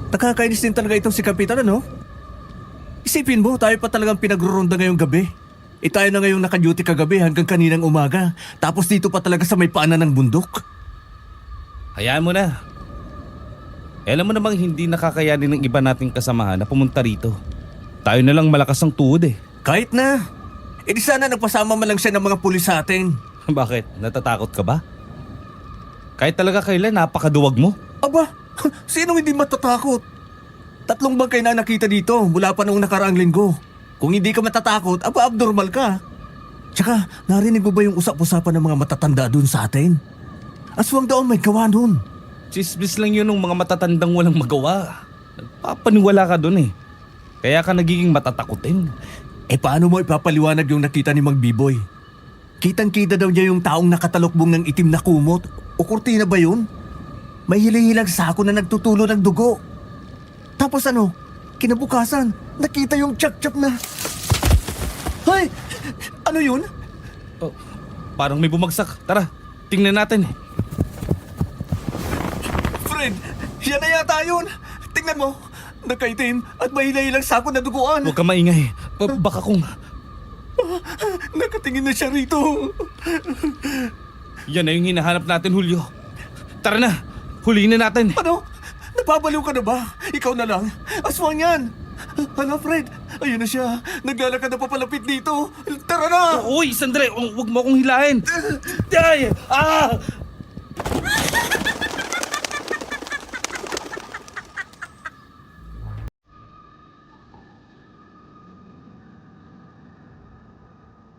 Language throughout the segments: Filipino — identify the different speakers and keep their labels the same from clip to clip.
Speaker 1: Nakakainis din talaga itong si Kapitan, ano? Isipin mo, tayo pa talagang pinagruronda ngayong gabi. Tayo na ngayong naka-duty kagabi hanggang kaninang umaga. Tapos dito pa talaga sa may paanan ng bundok.
Speaker 2: Hayaan mo na. Alam mo namang hindi nakakayanin ng iba nating kasamahan na pumunta rito. Tayo na lang malakas ang tuhod eh.
Speaker 1: Kahit na. Di sana nagpasama man lang siya ng mga pulis sa atin.
Speaker 2: Bakit? Natatakot ka ba? Kahit talaga kailan napakaduwag mo.
Speaker 1: Aba, sinong hindi matatakot? 3 bangkay na nakita dito mula pa noong nakaraang linggo. Kung hindi ka matatakot, abnormal ka. Tsaka, narinig mo ba yung usap-usapan ng mga matatanda dun sa atin? Aswang daw may gawa nun.
Speaker 2: Chismis lang yun ng mga matatandang walang magawa. Nagpapaniwala ka dun eh. Kaya ka nagiging matatakotin.
Speaker 1: Paano mo ipapaliwanag yung nakita ni Mang Biboy? Kitang-kita daw niya yung taong nakatalokbong ng itim na kumot. O kurtina ba yun? May hilang-hilang sako na nagtutulo ng dugo. Tapos ano, kinabukasan, nakita yung tsak-tsak na... Hay! Ano yun?
Speaker 2: Oh, parang may bumagsak. Tara, tingnan natin.
Speaker 1: Fred, yan na yata yun. Tingnan mo, nakaitim at may hilang-hilang sako na duguan.
Speaker 2: Huwag ka maingay. Baka kung...
Speaker 1: Nakatingin na siya rito.
Speaker 2: Yan na yung hinahanap natin, Julio. Tara na, huliin na natin.
Speaker 1: Ano? Napabaliw ka na ba? Ikaw na lang. Aswang yan. Hala, Fred. Ayun na siya. Naglalakad na papalapit dito. Tara na!
Speaker 2: Uy, sandali. Huwag mo akong hilahin. Ay! Ah!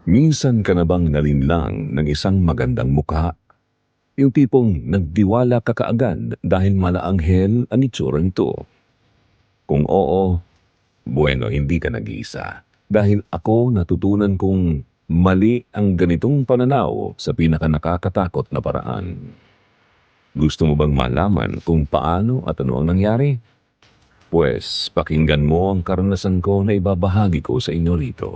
Speaker 3: Minsan ka na bang nalinlang ng isang magandang mukha? Yung tipong nagdiwala ka kaagad dahil malaanghel ang itsurang to. Kung oo, bueno, hindi ka nag-iisa. Dahil ako natutunan kong mali ang ganitong pananaw sa pinaka nakakatakot na paraan. Gusto mo bang malaman kung paano at ano ang nangyari? Pues, pakinggan mo ang karanasan ko na ibabahagi ko sa inyo rito.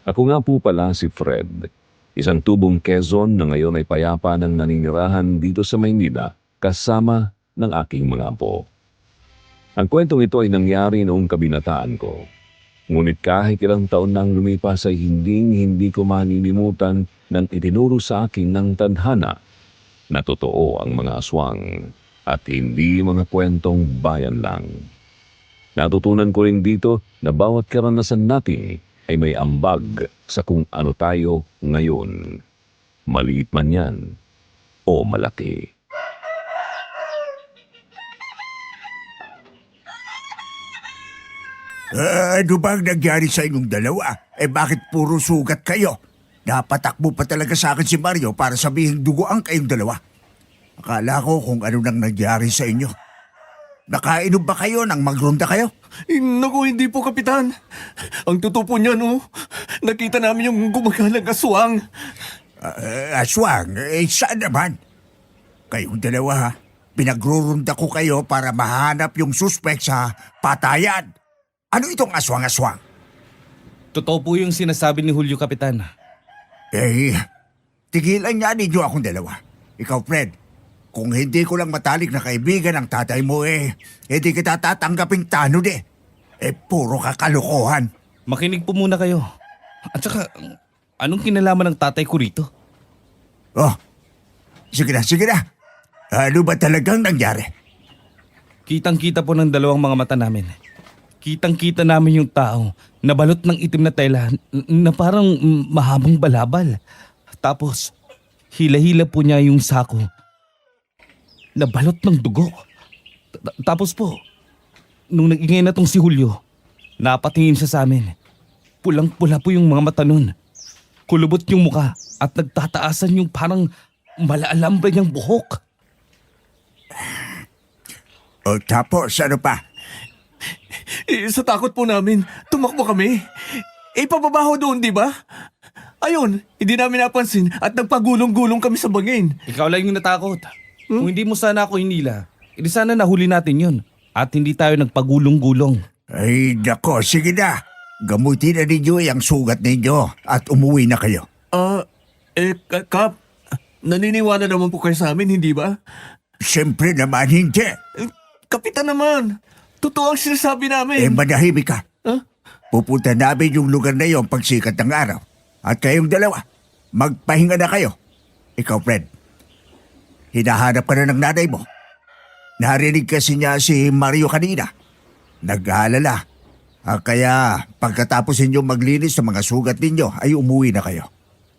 Speaker 3: Ako nga po pala si Fred, isang tubong Quezon na ngayon ay payapa ng naninirahan dito sa Maynila kasama ng aking mga apo. Ang kwentong ito ay nangyari noong kabinataan ko. Ngunit kahit ilang taon nang lumipas ay hindi ko malilimutan ng itinuro sa akin ng tadhana na totoo ang mga aswang at hindi mga kwentong bayan lang. Natutunan ko rin dito na bawat karanasan natin ay may ambag sa kung ano tayo ngayon. Maliit man yan o malaki.
Speaker 4: Ano bang nangyari sa inyong dalawa? Bakit puro sugat kayo? Napatakbo pa talaga sa akin si Mario para sabihin duguan kayong dalawa. Akala ko kung ano nang nangyari sa inyo. Nakainom ba kayo nang magronda kayo?
Speaker 1: Naku, hindi po, Kapitan. Ang totoo po niya, no? Nakita namin yung gumagalang aswang.
Speaker 4: Aswang? Saan naman? Kayong dalawa ha? Pinagrurunda ko kayo para mahanap yung suspect sa patayan. Ano itong aswang-aswang?
Speaker 2: Totoo po yung sinasabi ni Julio, Kapitan.
Speaker 4: Tigilan niya ninyo akong dalawa. Ikaw, Fred, kung hindi ko lang matalik na kaibigan ng tatay mo hindi kita tatanggaping tanod puro kakalukuhan.
Speaker 2: Makinig po muna kayo. At saka, anong kinalaman ng tatay ko rito?
Speaker 4: Oh, sige na. Ano ba talagang nangyari?
Speaker 2: Kitang-kita po ng dalawang mga mata namin. Kitang-kita namin yung tao na balot ng itim na tela na parang mahabang balabal. Tapos, hila-hila po niya yung sako na balot ng dugo. Tapos po, nung nag-ingay na tong si Julio, napatingin siya sa amin. Pulang-pula po yung mga mata nun. Kulubot yung muka at nagtataasan yung parang malaalambre niyang buhok.
Speaker 4: O tapos ano pa?
Speaker 1: Sa takot po namin, tumakbo kami. Pababaho doon, di ba? Ayun, hindi namin napansin at nagpagulong-gulong kami sa bangin.
Speaker 2: Ikaw lang yung natakot. Kung hindi mo sana ako hinila, edi sana nahuli natin yun. At hindi tayo nagpagulong-gulong.
Speaker 4: Ay, nako, sige na. Gamutin na ninyo ang sugat ninyo at umuwi na kayo.
Speaker 1: Kap, naniniwala naman po kayo sa amin, hindi ba?
Speaker 4: Siyempre naman hindi.
Speaker 1: Kapitan naman, totoo ang sinasabi namin.
Speaker 4: Manahimik ka.
Speaker 1: Huh?
Speaker 4: Pupunta namin yung lugar na yon pagsikat ng araw. At kayong dalawa, magpahinga na kayo. Ikaw, Fred, hinahanap ka na ng nanay mo. Narinig kasi niya si Mario kanina. Nag-aalala. Kaya pagkatapos ninyong maglinis ng mga sugat ninyo ay umuwi na kayo.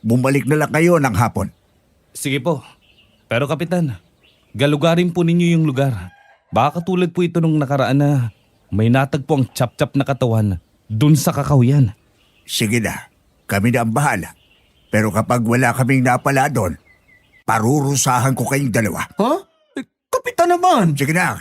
Speaker 4: Bumalik na lang kayo ng hapon.
Speaker 2: Sige po. Pero Kapitan, galugarin po ninyo yung lugar. Baka katulad po ito nung nakaraan na may natagpo ang chap-chap na katawan dun sa kakawyan.
Speaker 4: Sige na, kami na ang bahala. Pero kapag wala kaming napala doon, parurusahan ko kayong dalawa.
Speaker 1: Ha? Kapitan naman!
Speaker 4: Sige na,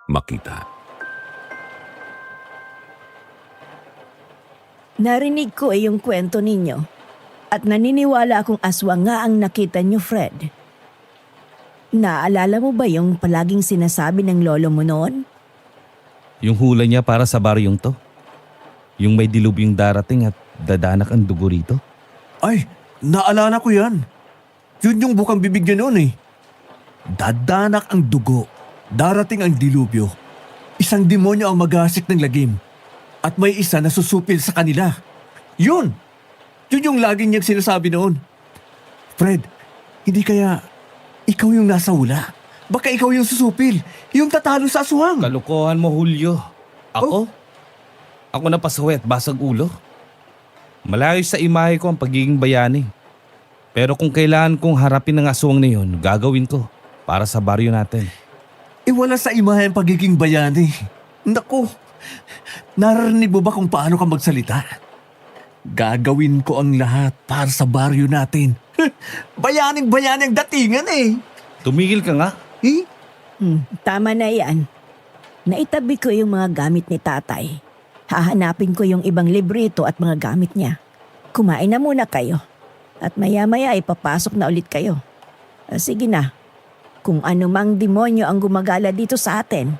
Speaker 3: makita.
Speaker 5: Narinig ko yung kwento ninyo at naniniwala akong aswang nga ang nakita niyo, Fred. Naalala mo ba yung palaging sinasabi ng lolo mo noon?
Speaker 2: Yung hula niya para sa baryong to. Yung may dilubyong darating at dadanak ang dugo rito.
Speaker 1: Ay, naalala ko yan. Yun yung bukang bibig niya noon eh. Dadanak ang dugo, darating ang dilubyo. Isang demonyo ang maghasik ng lagim. At may isa na susupil sa kanila. Yun! Yun yung laging niyang sinasabi noon. Fred, hindi kaya ikaw yung nasa hula? Baka ikaw yung susupil, yung tatalo sa aswang.
Speaker 2: Kalokohan mo, Julio. Ako? Ako na pasuwet, basag ulo. Malayo sa imahe ko ang pagiging bayani. Pero kung kailangan kong harapin ang aswang na yun, gagawin ko para sa baryo natin.
Speaker 1: Wala sa imahe ang pagiging bayani. Naku, narinig mo ba kung paano ka magsalita? Gagawin ko ang lahat para sa baryo natin. Bayaning-bayani ang datingan eh.
Speaker 2: Tumigil ka nga.
Speaker 1: Eh?
Speaker 5: Tama na yan. Naitabi ko yung mga gamit ni tatay. Hahanapin ko yung ibang librito at mga gamit niya. Kumain na muna kayo. At maya-maya ipapasok na ulit kayo. Sige na. Kung ano mang demonyo ang gumagala dito sa atin,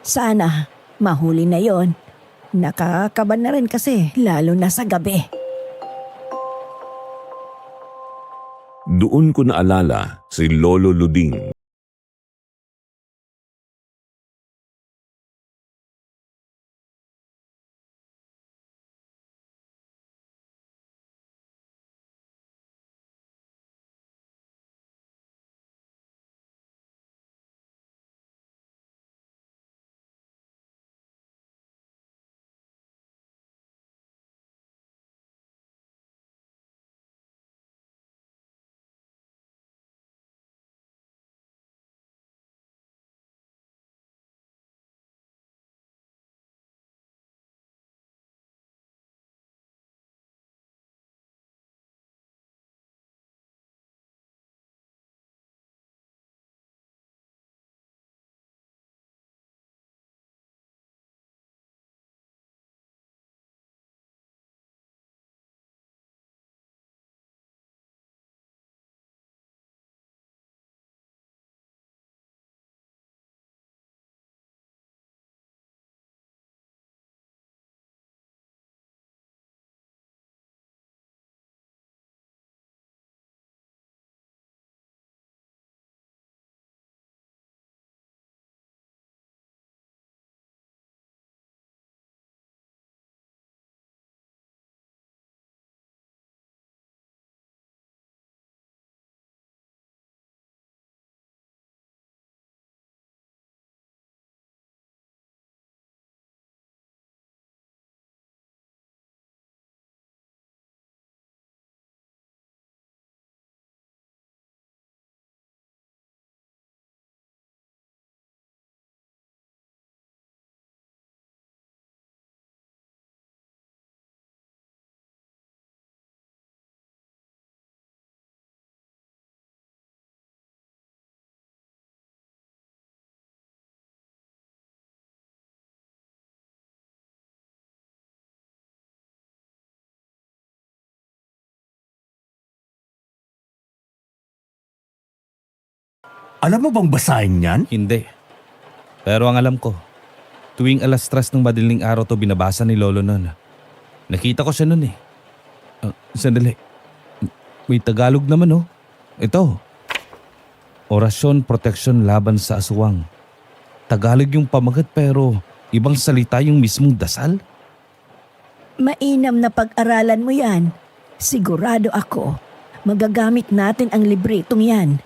Speaker 5: sana mahuli na yon. Nakakakaban na rin kasi, lalo na sa gabi.
Speaker 3: Doon ko naalala si Lolo Luding.
Speaker 1: Alam mo bang basahin yan?
Speaker 2: Hindi. Pero ang alam ko, tuwing 3:00 ng madaling araw to binabasa ni Lolo nun. Nakita ko siya nun eh. Sandali. May Tagalog naman oh. Ito. Orasyon, proteksyon, laban sa aswang. Tagalog yung pamagat pero ibang salita yung mismong dasal.
Speaker 5: Mainam na pag-aralan mo yan. Sigurado ako, magagamit natin ang libretong yan.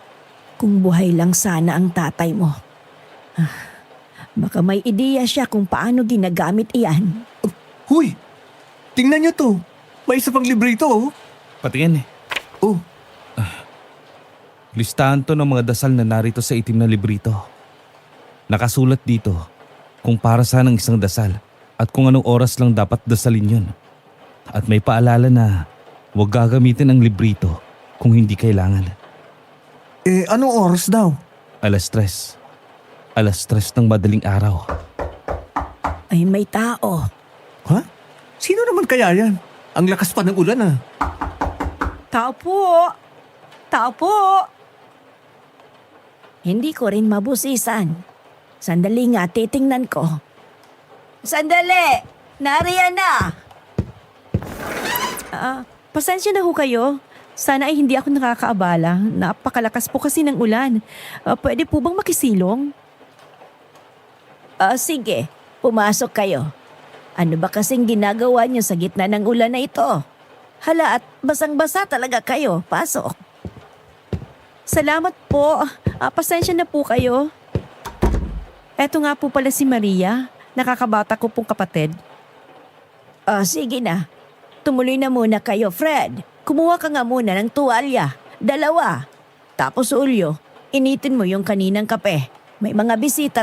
Speaker 5: Kung buhay lang sana ang tatay mo. Baka may ideya siya kung paano ginagamit iyan.
Speaker 1: Huy! Tingnan niyo to. May isa pang librito oh.
Speaker 2: Patingin eh.
Speaker 1: Oh,
Speaker 2: Listahan to ng mga dasal na narito sa itim na librito. Nakasulat dito kung para saan ang isang dasal at kung anong oras lang dapat dasalin yun. At may paalala na huwag gagamitin ang librito kung hindi kailangan.
Speaker 1: anong oras daw?
Speaker 2: 3:00. 3:00 ng madaling araw.
Speaker 5: Ay, may tao.
Speaker 1: Ha? Sino naman kaya yan? Ang lakas pa ng ulan ah.
Speaker 5: Tao po! Tao po! Hindi ko rin mabusisan. Sandali nga, titingnan ko. Sandali! Nariyan na! Pasensya na ho kayo. Sana ay hindi ako nakakaabala. Napakalakas po kasi ng ulan. Pwede po bang makisilong? Sige, pumasok kayo. Ano ba kasing ginagawa niyo sa gitna ng ulan na ito? Hala at basang-basa talaga kayo. Pasok. Salamat po. Pasensya na po kayo. Eto nga po pala si Maria. Nakakabata ko pong kapatid. Sige na. Tumuloy na muna kayo, Fred. Kumuha ka nga muna ng tuwalya. 2. Tapos Ulyo, initin mo yung kaninang kape. May mga bisita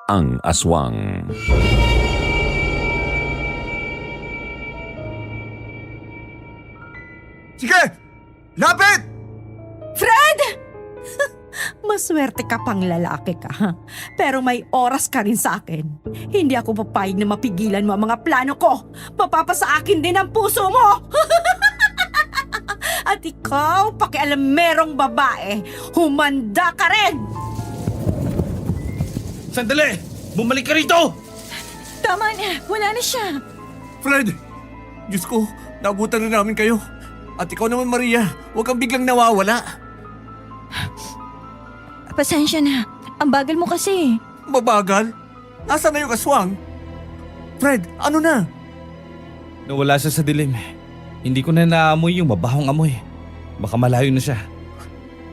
Speaker 3: ang aswang.
Speaker 4: Sige! Lapit!
Speaker 5: Fred! Maswerte ka pang lalaki ka, ha? Pero may oras ka rin sa akin. Hindi ako papayag na mapigilan mo ang mga plano ko. Mapapasa akin din ang puso mo! At ikaw, pakialamerong babae, humanda ka rin!
Speaker 2: Sandali! Bumalik ka rito!
Speaker 5: Tama na, wala na siya.
Speaker 1: Fred! Diyos ko, naabutan na namin kayo. At ikaw naman, Maria, huwag kang biglang nawawala.
Speaker 6: Pasensya na. Ang bagal mo kasi.
Speaker 1: Mabagal? Asa na yung aswang? Fred, ano na?
Speaker 2: Nawala siya sa dilim. Hindi ko na naamoy yung mabahong amoy. Baka malayo na siya.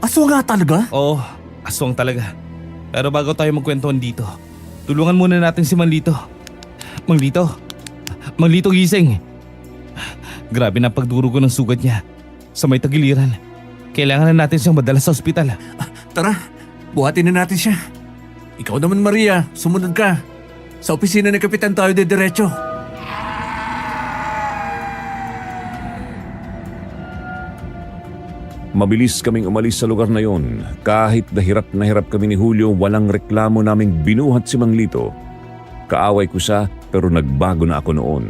Speaker 1: Aswang nga talaga?
Speaker 2: Oo, aswang talaga. Pero bago tayo magkwentuhan dito, tulungan muna natin si Manlito. Manglito? Manglito, gising! Grabe na pagduro ko ng sugat niya. Sa may tagiliran. Kailangan na natin siyang madala sa ospital.
Speaker 1: Tara, buhatin na natin siya. Ikaw naman, Maria, sumunod ka. Sa opisina ng kapitan tayo diretso.
Speaker 3: Mabilis kaming umalis sa lugar na yon. Kahit na hirap kami ni Julio, walang reklamo naming binuhat si Manglito. Kaaway ko siya pero nagbago na ako noon.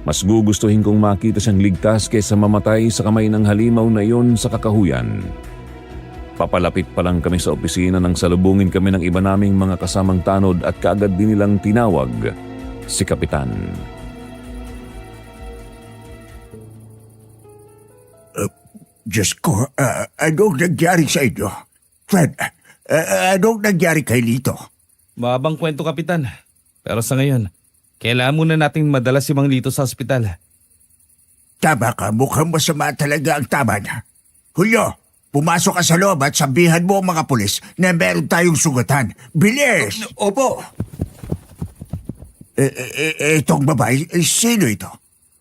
Speaker 3: Mas gugustuhin kong makita siyang ligtas kaysa mamatay sa kamay ng halimaw na iyon sa kakahuyan. Papalapit pa lang kami sa opisina nang salubungin kami ng iba naming mga kasamang tanod at kaagad din nilang tinawag si Kapitan.
Speaker 4: Diyos ko, anong nangyari sa inyo? Fred, anong nangyari kay Lito?
Speaker 2: Mahabang kwento, Kapitan. Pero sa ngayon, kailangan muna nating madala si Manglito sa ospital.
Speaker 4: Tama ka, mukhang masama talaga ang tama niya. Julio, pumasok ka sa loob at sabihan mo ang mga pulis na meron tayong sugatan. Bilis!
Speaker 1: Opo.
Speaker 4: Itong babae, sino ito?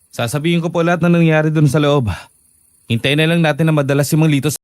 Speaker 2: Sasabihin ko po lahat na nangyari dun sa loob. Hintayin na lang natin na madala si Manglito sa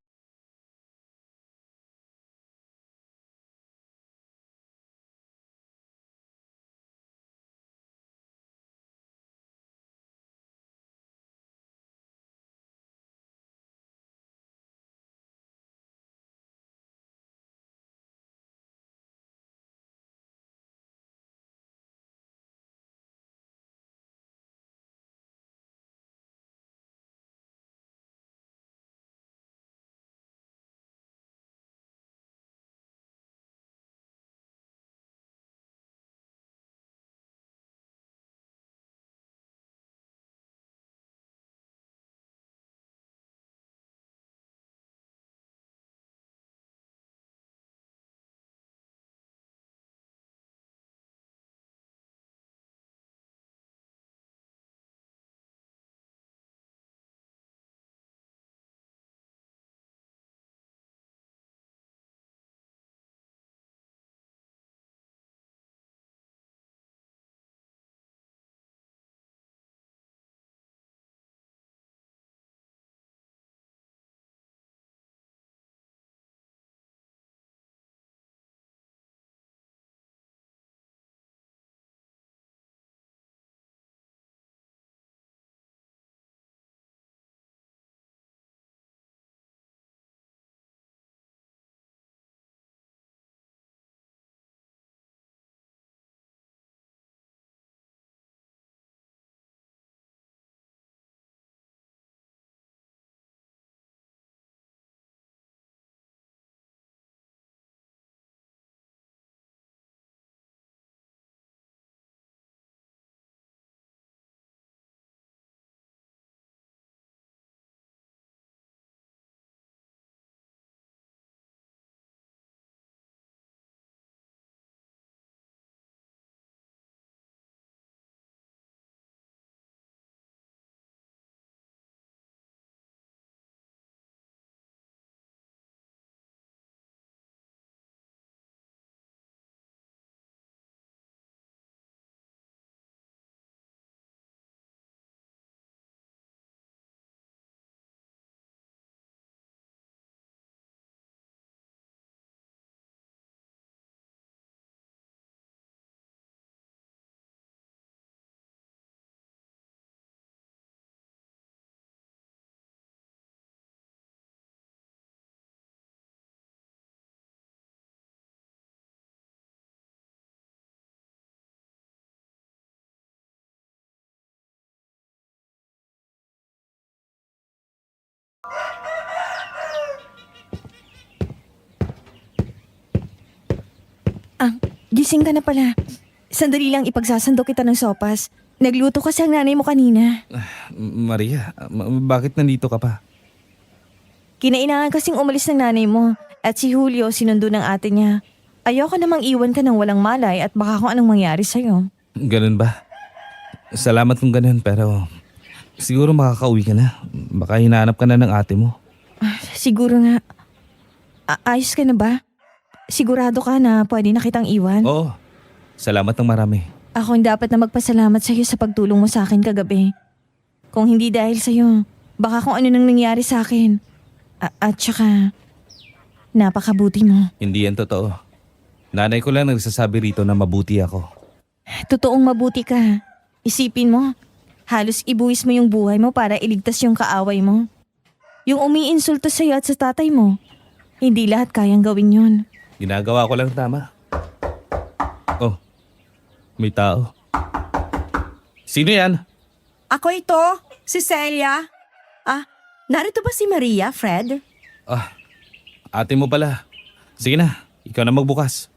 Speaker 6: Gising ka na pala. Sandali lang ipagsasando kita ng sopas. Nagluto kasi ang nanay mo kanina.
Speaker 2: Maria, bakit nandito ka pa?
Speaker 6: Kinailangan kasing umalis ng nanay mo at si Julio sinundo ng ate niya. Ayoko namang iwan ka ng walang malay at baka kung anong mangyari sa'yo.
Speaker 2: Ganun ba? Salamat kung ganun pero siguro makakauwi ka na. Baka hinahanap ka na ng ate mo.
Speaker 6: Siguro nga. Ayos ka na ba? Sigurado ka na pwede na kitang iwan?
Speaker 2: Oo, salamat ng marami.
Speaker 6: Ako ang dapat na magpasalamat sa'yo sa pagtulong mo sa akin kagabi. Kung hindi dahil sa'yo, baka kung ano nang nangyari sa akin. At saka, napakabuti mo.
Speaker 2: Hindi yan totoo. Nanay ko lang nagsasabi rito na mabuti ako.
Speaker 6: Totoong mabuti ka. Isipin mo, halos ibuwis mo yung buhay mo para iligtas yung kaaway mo. Yung umiinsulto sa'yo at sa tatay mo, hindi lahat kayang gawin yun.
Speaker 2: Ginagawa ko lang tama. Oh, may tao. Sino yan?
Speaker 5: Ako ito, si Celia. Narito ba si Maria, Fred?
Speaker 2: Ate mo pala. Sige na, ikaw na magbukas.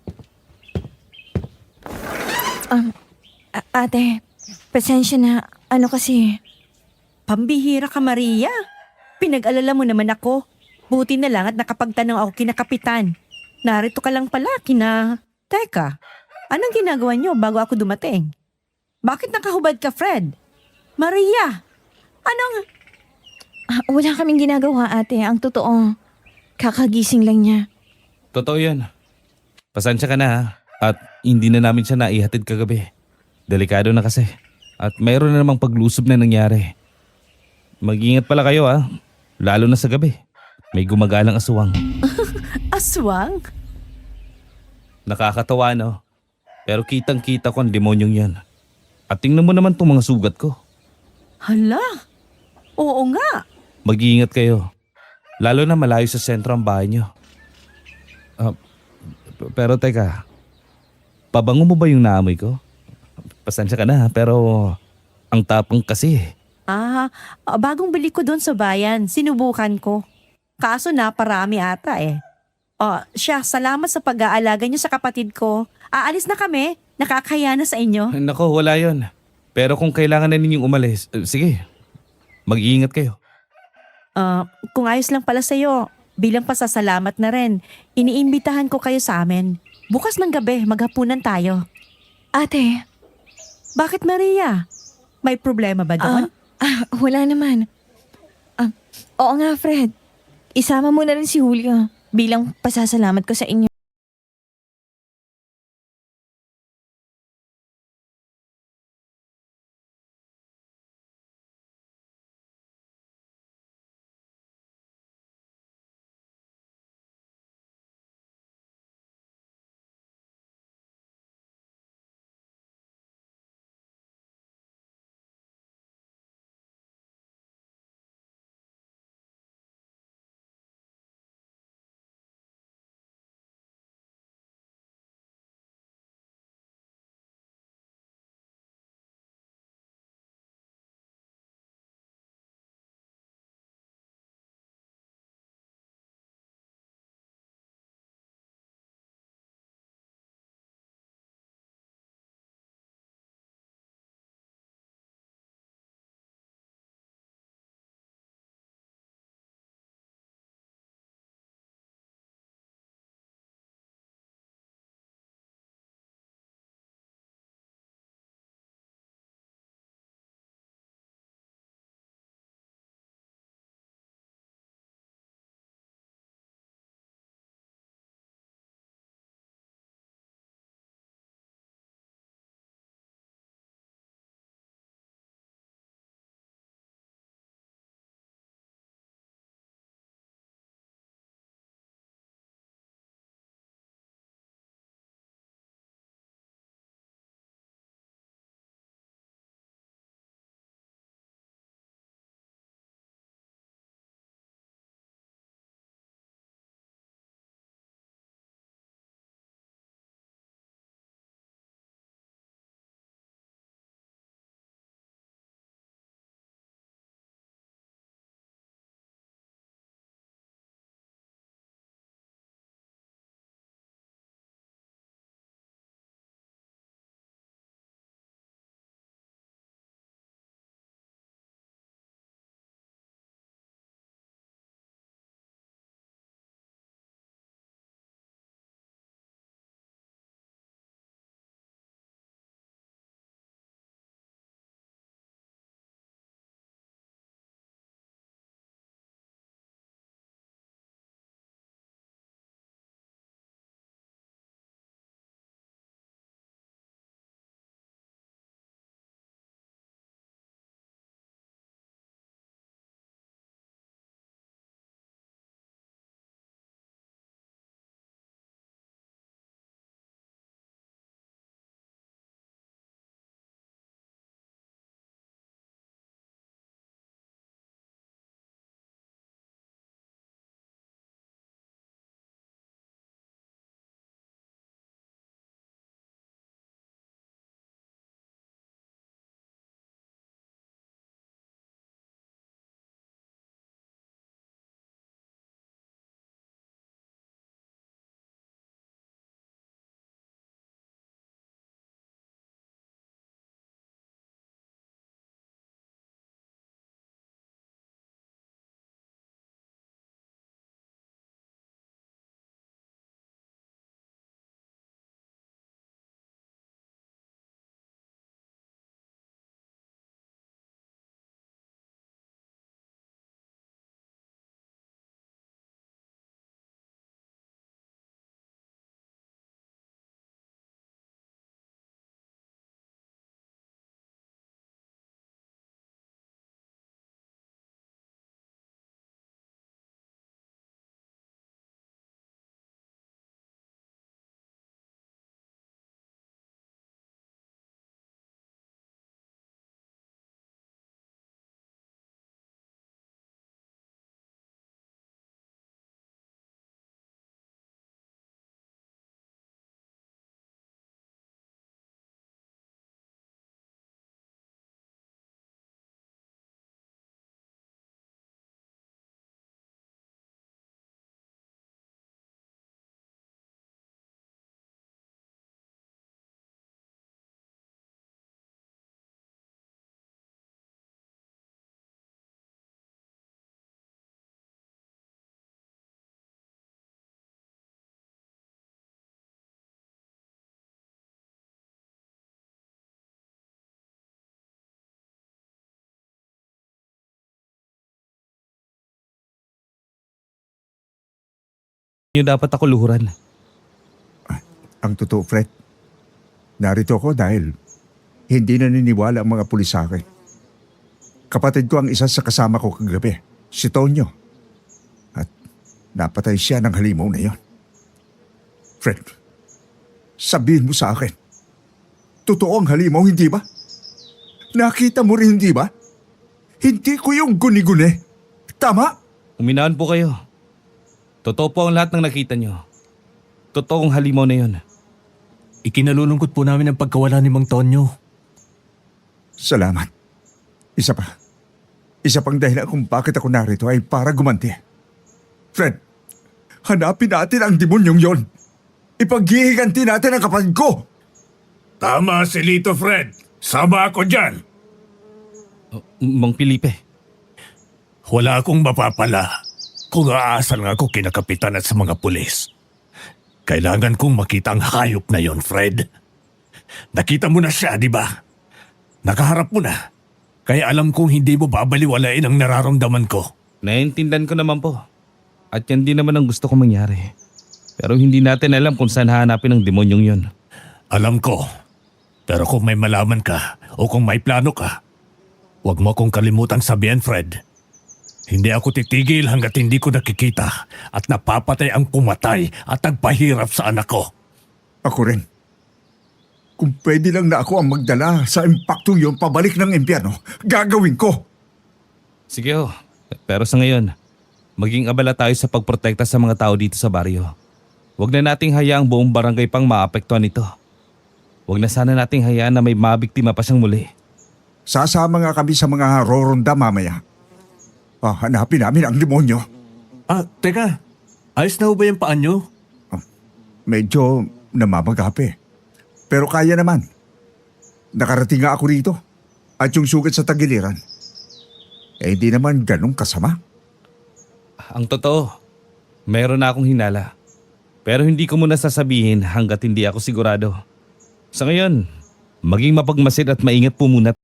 Speaker 6: Ate, pasensya na. Ano kasi,
Speaker 5: Pambihira ka, Maria. Pinag-alala mo naman ako. Buti na lang at nakapagtanong ako kina Kapitan. Narito ka lang pala Teka, anong ginagawa niyo bago ako dumating? Bakit nakahubad ka, Fred? Maria, anong...
Speaker 6: wala kaming ginagawa ate. Ang totoo, kakagising lang niya.
Speaker 2: Totoo yan. Pasensya ka na ha. At hindi na namin siya naihatid kagabi. Delikado na kasi. At mayroon na namang paglusob na nangyari. Mag-ingat pala kayo ha. Lalo na sa gabi. May gumagalang aswang.
Speaker 5: Aswang?
Speaker 2: Nakakatawa no? Pero kitang kita ko ang demonyong yan. At tingnan mo naman tong mga sugat ko.
Speaker 5: Hala, oo nga.
Speaker 2: Mag-iingat kayo. Lalo na malayo sa sentro ang bahay niyo. Pero teka, pabango mo ba yung naamoy ko? Pasensya ka na ha, pero ang tapang kasi.
Speaker 5: Bagong bili ko doon sa bayan. Sinubukan ko. Kaso naparami ata eh. Salamat sa pag-aalaga niyo sa kapatid ko. Aalis na kami. Nakakaya na sa inyo.
Speaker 2: Nako, wala yon. Pero kung kailangan na ninyong umalis, sige, mag-iingat kayo.
Speaker 5: Kung ayos lang pala sa'yo, bilang pasasalamat na rin, iniimbitahan ko kayo sa amin. Bukas ng gabi, maghapunan tayo.
Speaker 6: Ate,
Speaker 5: Bakit, Maria? May problema ba doon?
Speaker 6: wala naman. Oo nga Fred, isama mo na rin si Julio bilang pasasalamat ko sa inyo.
Speaker 2: Yung dapat ako luhuran.
Speaker 4: Ang totoo, Fred, narito ako dahil hindi naniniwala ang mga pulis sa akin. Kapatid ko ang isa sa kasama ko kagabi, si Tonyo. At napatay siya ng halimaw na yon. Fred, sabihin mo sa akin, totoo ang halimaw, hindi ba? Nakita mo rin, hindi ba? Hindi ko yung guni-guni. Tama?
Speaker 2: Uminaan po kayo. Totoo po ang lahat ng nakita nyo. Totoong halimaw na yun.
Speaker 1: Ikinalulungkot po namin ang pagkawala ni Mang Tonyo.
Speaker 4: Salamat. Isa pa. Isa pang dahilan kung bakit ako narito ay para gumanti. Fred, hanapin natin ang demonyong yon. Ipaghihiganti natin ang kapatid ko.
Speaker 7: Tama si Lito Fred. Sama ako dyan.
Speaker 2: Mang Felipe.
Speaker 7: Wala akong mapapala kung aasal nga ako kina kapitan at sa mga pulis. Kailangan kong makita ang hayop na yon, Fred. Nakita mo na siya, di ba? Nakaharap mo na. Kaya alam kong hindi mo babaliwalain ang nararamdaman ko.
Speaker 2: Naiintindihan ko naman po. At yan din naman ang gusto ko mangyari. Pero hindi natin alam kung saan hahanapin ang demonyong yun.
Speaker 7: Alam ko. Pero kung may malaman ka o kung may plano ka, huwag mo akong kalimutang sabihin, Fred. Hindi ako titigil hanggat hindi ko nakikita at napapatay ang pumatay at nagpahirap sa anak ko.
Speaker 4: Ako rin. Kung pwede lang na ako ang magdala sa impaktong yon pabalik ng impyerno, gagawin ko.
Speaker 2: Sige ho. Pero sa ngayon, maging abala tayo sa pagprotekta sa mga tao dito sa baryo. Huwag na nating hayaang buong barangay pang maapektuhan nito. Huwag na sana nating hayaan na may mabiktima pa siyang muli.
Speaker 4: Sasama nga kami sa mga roronda mamaya. Hanapin namin ang demonyo.
Speaker 1: Teka. Ayos na ho ba yung paan nyo?
Speaker 4: Medyo namamagapi. Pero kaya naman. Nakarating nga ako rito. At yung sugat sa tagiliran. Hindi naman ganun kasama.
Speaker 2: Ang totoo, meron na akong hinala. Pero hindi ko muna sasabihin hanggat hindi ako sigurado. Sa ngayon, maging mapagmasid at maingat po muna.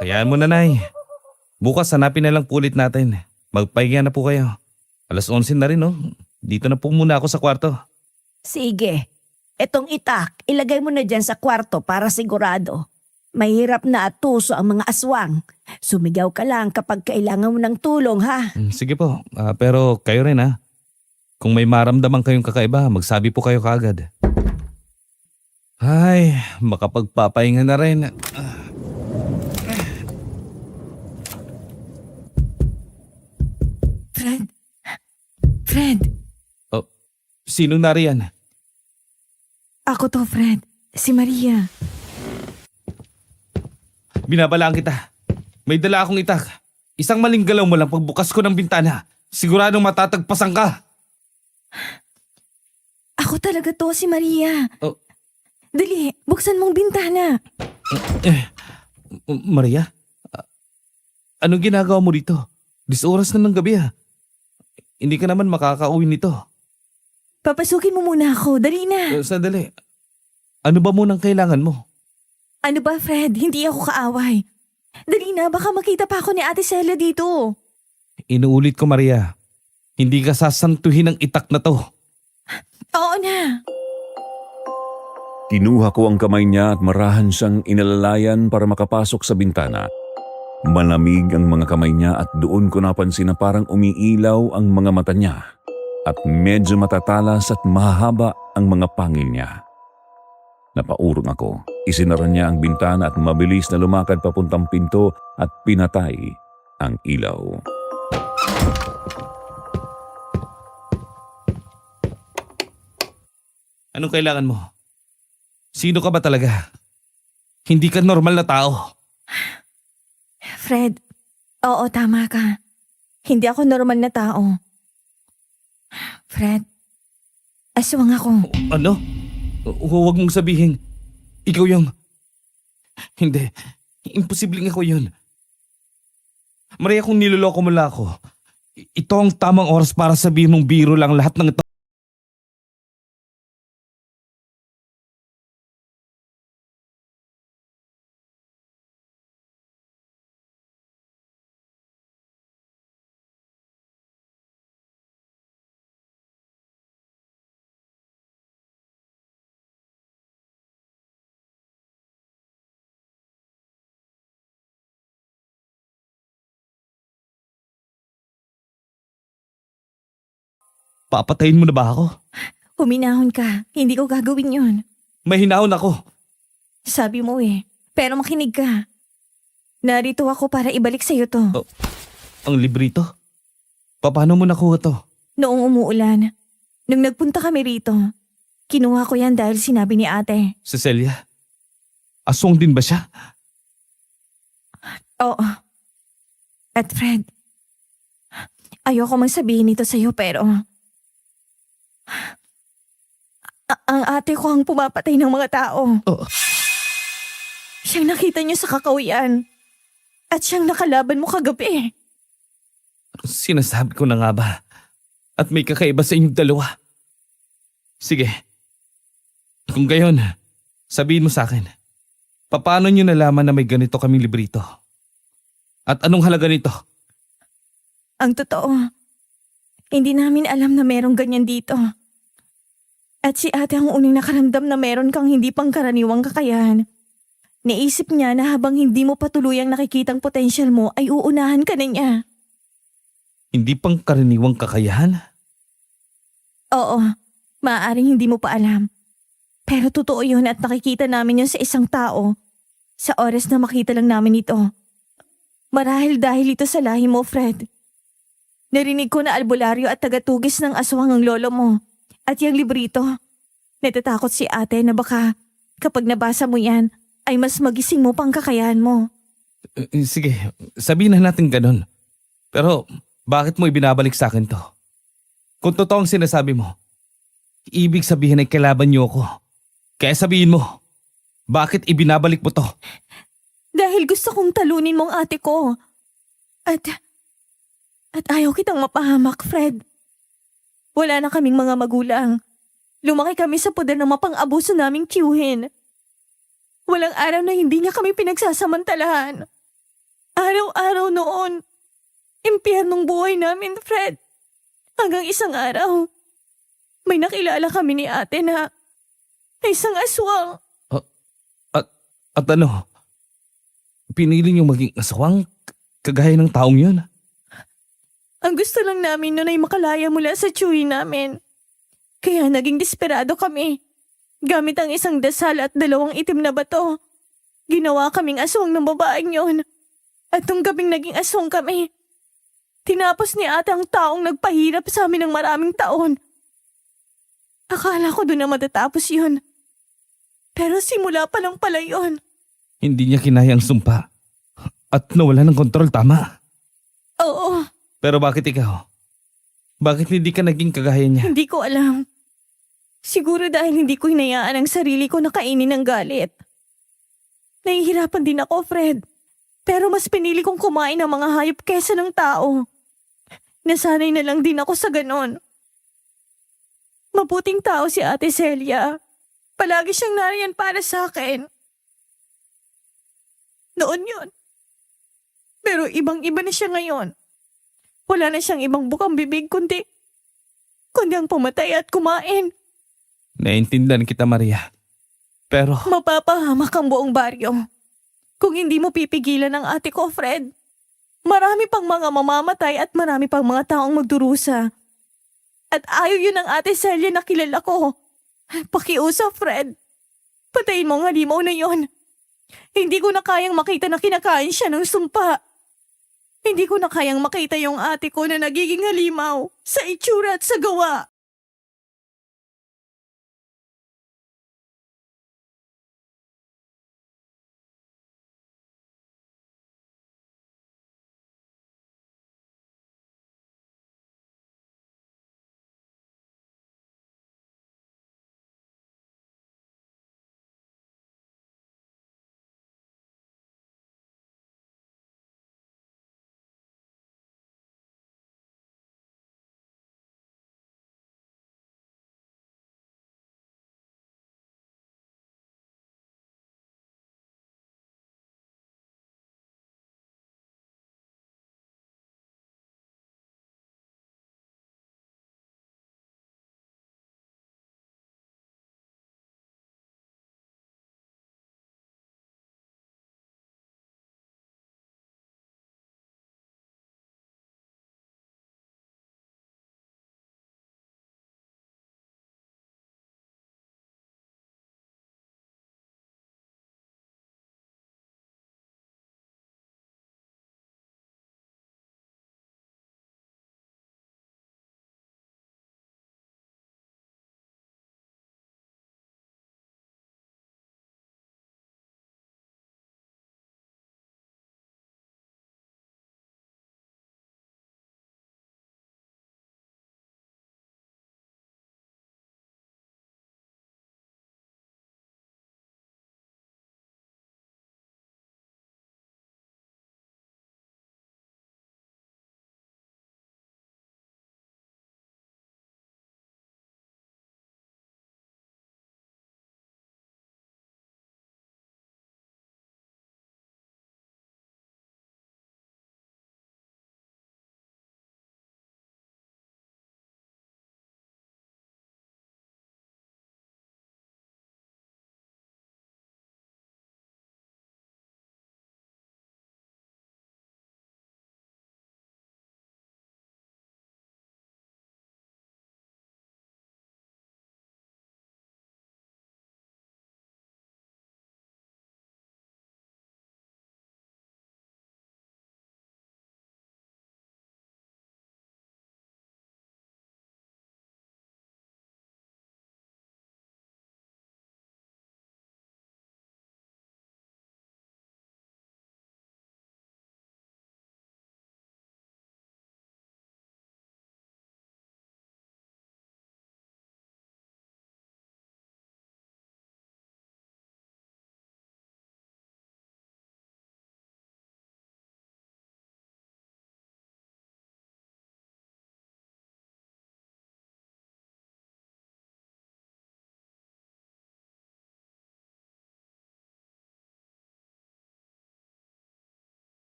Speaker 2: Hayaan mo na, Nay. Bukas hanapin na lang po ulit natin. Magpahinga na po kayo. 11:00 na rin, no? Dito na po muna ako sa kwarto.
Speaker 5: Sige. Etong itak, ilagay mo na dyan sa kwarto para sigurado. Mahirap na atuso ang mga aswang. Sumigaw ka lang kapag kailangan mo ng tulong, ha?
Speaker 2: Sige po. Pero kayo rin, ha? Kung may maramdaman kayong kakaiba, magsabi po kayo kaagad. Ay, makapagpapahinga na rin.
Speaker 6: Fred,
Speaker 2: Sinong nariyan?
Speaker 6: ako to, Fred. Si Maria.
Speaker 2: Binabalaan kita. May dala akong itak. Isang maling galaw mo lang pagbukas ko ng bintana. Siguradong matatagpasan ka.
Speaker 6: Ako talaga to, si Maria.
Speaker 2: Oh.
Speaker 6: Dali, buksan mong bintana.
Speaker 2: Maria? Anong ginagawa mo dito? 10 oras na ng gabi, ha? Hindi ka naman makakauwi nito.
Speaker 6: Papasukin mo muna ako, dali na.
Speaker 2: Sandali. Ano ba munang kailangan mo?
Speaker 6: Ano ba, Fred? Hindi ako kaaway. Dali na, baka makita pa ako ni Ate Celia dito.
Speaker 2: Inuulit ko, Maria. Hindi ka sasantuhin ng itak na to.
Speaker 6: Oo na.
Speaker 3: Kinuha ko ang kamay niya at marahan siyang inalalayan para makapasok sa bintana. Malamig ang mga kamay niya at doon ko napansin na parang umiilaw ang mga mata niya at medyo matatalas at mahahaba ang mga pangil niya. Napaurong ako. Isinara niya ang bintana at mabilis na lumakad papuntang pinto at pinatay ang ilaw.
Speaker 2: Anong kailangan mo? Sino ka ba talaga? Hindi ka normal na tao.
Speaker 6: Fred, oo, tama ka. Hindi ako normal na tao. Fred, aswang ako.
Speaker 2: Ano? Huwag mong sabihin. Ikaw yung... Hindi. Imposibleng ako yun. Maria, kung niloloko mo lang ako, ito ang tamang oras para sabihin mong biro lang lahat ng ito. Papatayin mo na ba ako?
Speaker 6: Huminahon ka. Hindi ko gagawin yon.
Speaker 2: Mahinahon ako.
Speaker 6: Sabi mo eh. Pero makinig ka. Narito ako para ibalik sa'yo to.
Speaker 2: Ang librito? Paano mo nakuha to?
Speaker 6: Noong umuulan, nung nagpunta kami rito, kinuha ko yan dahil sinabi ni ate.
Speaker 2: Cecilia? Aswang din ba siya?
Speaker 6: Oo. At Fred, ayoko mang sabihin ito sa'yo pero... ang ate ko ang pumapatay ng mga tao.
Speaker 2: Oh.
Speaker 6: Siyang nakita niyo sa kakawian. At siyang nakalaban mo kagabi.
Speaker 2: Sinasabi ko na nga ba? At may kakaiba sa inyong dalawa. Sige. Kung gayon, sabihin mo sa akin. Paano niyo nalaman na may ganito kaming librito? At anong halaga nito?
Speaker 6: Ang totoo, hindi namin alam na merong ganyan dito. At si ate ang unang nakaramdam na meron kang hindi pangkaraniwang kakayahan. Naisip niya na habang hindi mo patuluyang nakikitang potensyal mo ay uunahan ka na niya.
Speaker 2: Hindi pang karaniwang kakayahan?
Speaker 6: Oo, maaaring hindi mo pa alam. Pero totoo yun at nakikita namin yun sa isang tao. Sa oras na makita lang namin ito. Marahil dahil ito sa lahi mo, Fred. Narinig ko na albularyo at tagatugis ng aswang ang lolo mo. At yung librito. Natatakot si ate na baka kapag nabasa mo yan ay mas magising mo pang kakayahan mo.
Speaker 2: Sige, sabihin na natin ganun. Pero bakit mo ibinabalik sa akin to? Kung totoo ang sinasabi mo, ibig sabihin ay kalaban niyo ako. Kaya sabihin mo, bakit ibinabalik mo to?
Speaker 6: Dahil gusto kong talunin mong ate ko. At ayaw kitang mapahamak, Fred. Wala na kaming mga magulang. Lumaki kami sa poder ng mapang-abuso naming tiyuhin. Walang araw na hindi niya kami pinagsasamantalahan. Araw-araw noon. Impyernong buhay namin, Fred. Hanggang isang araw, may nakilala kami ni ate na isang aswang.
Speaker 2: At ano? Pinili niyong maging aswang kagaya ng taong yun?
Speaker 6: Ang gusto lang namin noon ay makalaya mula sa tiyuhin namin. Kaya naging desperado kami. Gamit ang isang dasal at 2 itim na bato. Ginawa kaming aswang ng babaeng yon. At nung gabing naging aswang kami, tinapos ni ate ang taong nagpahirap sa amin ng maraming taon. Akala ko doon na matatapos yun. Pero simula pa lang pala yun.
Speaker 2: Hindi niya kinayang sumpa. At nawala ng kontrol, tama?
Speaker 6: Oo,
Speaker 2: Pero bakit ikaw? Bakit hindi ka naging kagaya niya?
Speaker 6: hindi ko alam. Siguro dahil hindi ko hinayaan ang sarili ko na kainin ng galit. Nahihirapan din ako, Fred. Pero mas pinili kong kumain ng mga hayop kesa ng tao. Nasanay na lang din ako sa ganon. Mabuting tao si Ate Celia. Palagi siyang nariyan para sa akin. Noon yun. Pero ibang-iba na siya ngayon. Wala na siyang ibang bukang bibig kundi ang pumatay at kumain.
Speaker 2: Naintindihan kita, Maria. Pero
Speaker 6: Mapapahamak ang buong baryo. Kung hindi mo pipigilan ang ate ko, Fred. Marami pang mga mamamatay at marami pang mga taong magdurusa. At ayaw yun ng ate Celia na kilala ko. Pakiusap, Fred. Patayin mo ang halimaw na yon. Hindi ko na kayang makita na kinakain siya ng sumpa. Hindi ko na kayang makita yung ate ko na nagiging halimaw sa itsura at sa gawa.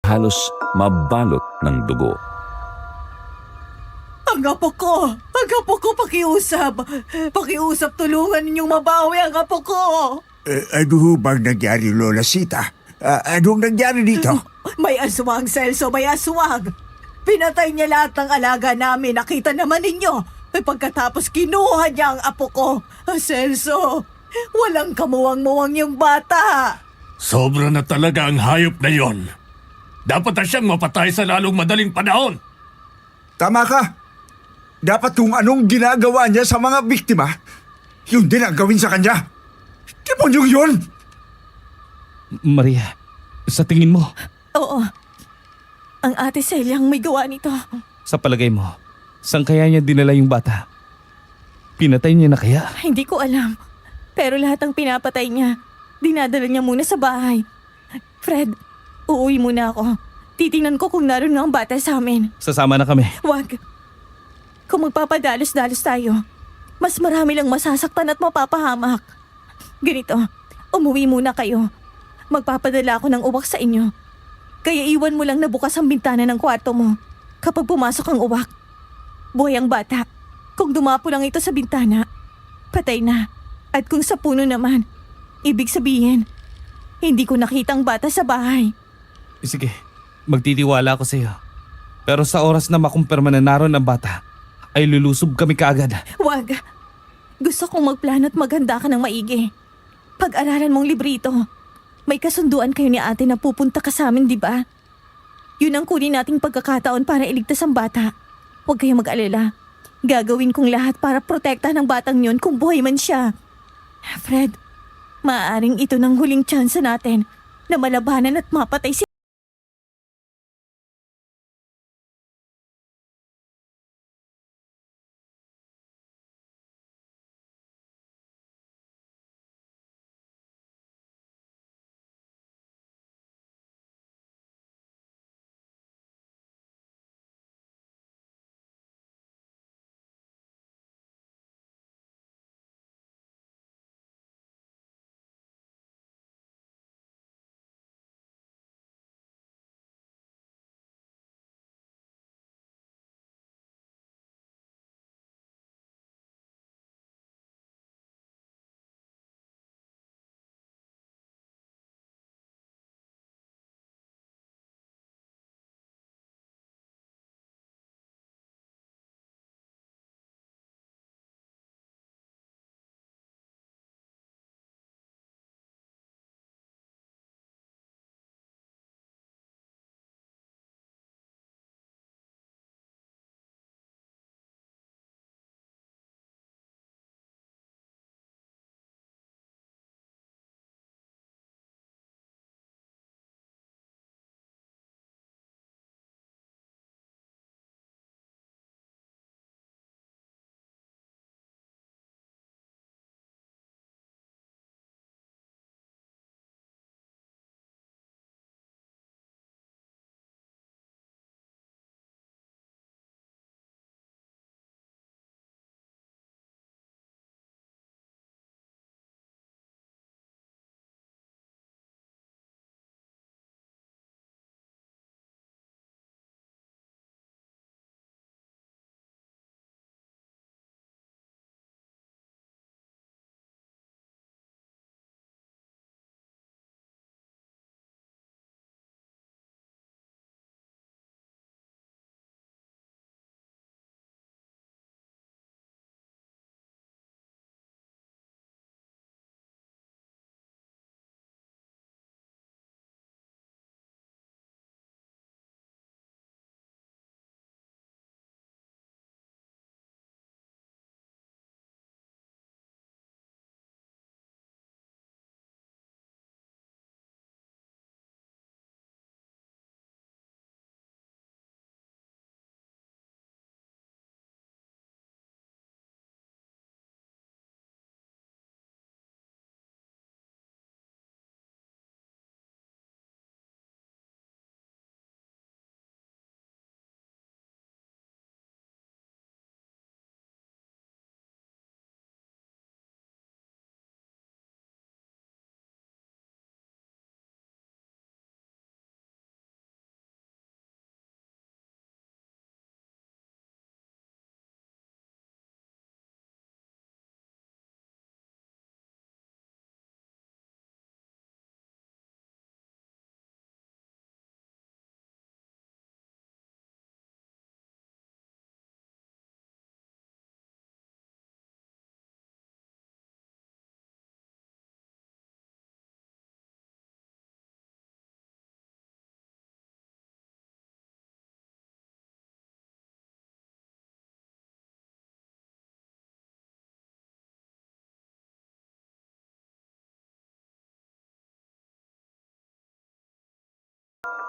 Speaker 3: halos mabalot ng dugo.
Speaker 5: Ang apo ko! Ang apo ko, pakiusap! Pakiusap, tulungan ninyong mabawi ang apo ko!
Speaker 4: Ano ho bang nangyari, Lola Sita? Anong nangyari dito?
Speaker 5: May aswang, Celso, may aswang! Pinatay niya lahat ng alaga namin, nakita naman ninyo! Pagkatapos kinuha niya ang apo ko! Celso, walang kamuwang-muwang yung bata!
Speaker 7: Sobra na talaga ang hayop na yon. Dapat na siyang mapatay sa lalong madaling panahon.
Speaker 4: Tama ka. Dapat kung anong ginagawa niya sa mga biktima, yun din ang gawin sa kanya. Demonyong yun!
Speaker 2: Maria, sa tingin mo,
Speaker 6: Oo. Ang ate Celia ang may gawa nito.
Speaker 2: sa palagay mo, saan kaya niya dinala yung bata? Pinatay niya na kaya?
Speaker 6: Hindi ko alam. Pero lahat ng pinapatay niya, dinadala niya muna sa bahay. Fred, uuwi muna ako. Titingnan ko kung naroon nga ang bata sa amin.
Speaker 2: Sasama na kami.
Speaker 6: Wag. Kung magpapadalos-dalos tayo, mas marami lang masasaktan at mapapahamak. Ganito, umuwi muna kayo. Magpapadala ako ng uwak sa inyo. Kaya iwan mo lang na bukas ang bintana ng kwarto mo. Kapag pumasok ang uwak, buhay ang bata. Kung dumapo lang ito sa bintana, patay na. At kung sa puno naman, ibig sabihin, hindi ko nakita ang bata sa bahay.
Speaker 2: Sige, magtitiwala ako sa iyo. Pero sa oras na makumpirma na naroon ang bata, ay lulusob kami kaagad.
Speaker 6: Wag. Gusto kong magplano at maghanda ka ng maigi. Pag-aralan mong librito. May kasunduan kayo ni ate na pupunta ka sa amin, di ba? Yun ang kunin nating pagkakataon para iligtas ang bata. Huwag kayong mag-alala. Gagawin kong lahat para protektahan ng batang yun kung buhay man siya. Fred, maaaring ito ng huling tsansa natin na malabanan at mapatay si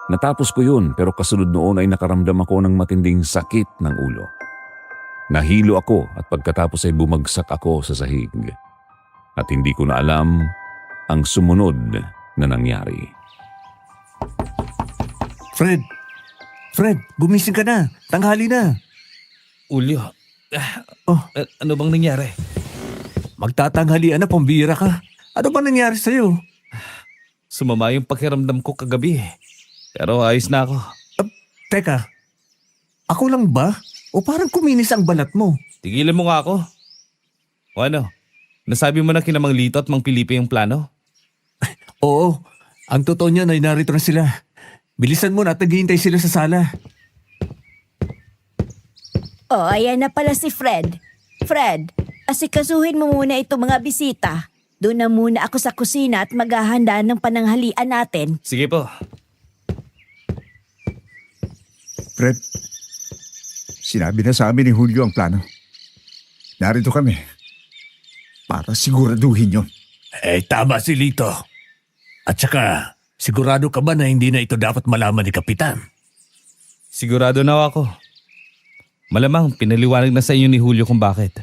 Speaker 3: Natapos ko yun pero kasunod noon ay nakaramdam ako ng matinding sakit ng ulo. Nahilo ako at pagkatapos ay bumagsak ako sa sahig. At hindi ko na alam ang sumunod na nangyari.
Speaker 1: Fred! Fred, gumising ka na. Tanghali na.
Speaker 2: Ulyo,
Speaker 1: Oh,
Speaker 2: ano bang nangyari?
Speaker 1: magtatanghalian na, pambira ka. Ano ba nangyari sa'yo?
Speaker 2: Sumama yung pakiramdam ko kagabi. Pero ayos na ako.
Speaker 1: Teka, ako lang ba? O parang kuminis ang balat mo?
Speaker 2: Tigilan mo nga ako. O ano? Nasabi mo na kina Mang Lito at Mang Felipe yung plano?
Speaker 1: Oo, ang totoo niyan ay narito na sila. Bilisan mo na at naghihintay sila sa sala.
Speaker 5: Oh, ayan na pala si Fred. Fred, asikasuhin mo muna itong mga bisita. Doon na muna ako sa kusina at maghahanda ng pananghalian natin.
Speaker 2: Sige po.
Speaker 4: Fred, sinabi na sa amin ni Julio ang plano. Narito kami para siguraduhin yon.
Speaker 7: Tama si Lito. At saka, sigurado ka ba na hindi na ito dapat malaman ni Kapitan?
Speaker 2: Sigurado na ako. Malamang pinaliwanag na sa inyo ni Julio kung bakit.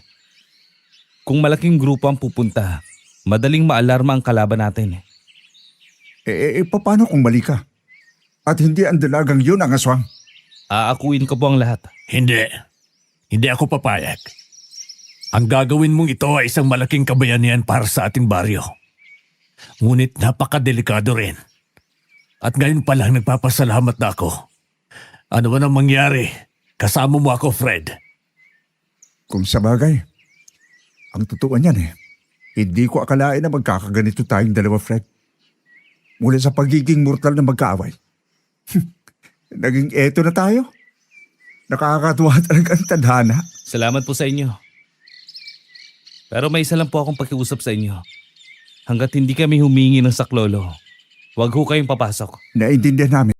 Speaker 2: Kung malaking grupo ang pupunta, madaling maalarma ang kalaban natin.
Speaker 4: Paano kung mali ka? At hindi ang dalagang yun ang aswang?
Speaker 2: Aakuin ko po ang lahat.
Speaker 7: Hindi. Hindi ako papayag. Ang gagawin mong ito ay isang malaking kabayanihan para sa ating baryo. Ngunit napakadelikado rin. At ngayon pa lang nagpapasalamat na ako. Ano man ang mangyari, kasama mo ako, Fred.
Speaker 4: Kung sa bagay, ang totoo niyan hindi ko akalain na magkakaganito tayong dalawa, Fred. Mula sa pagiging mortal na magkaaway. Naging eto na tayo. Nakakatuwa talaga ang tadhana.
Speaker 2: Salamat po sa inyo. Pero may isa lang po akong pakiusap sa inyo. Hanggat hindi kami humingi ng saklolo, huwag ho kayong papasok.
Speaker 4: Naintindihan namin.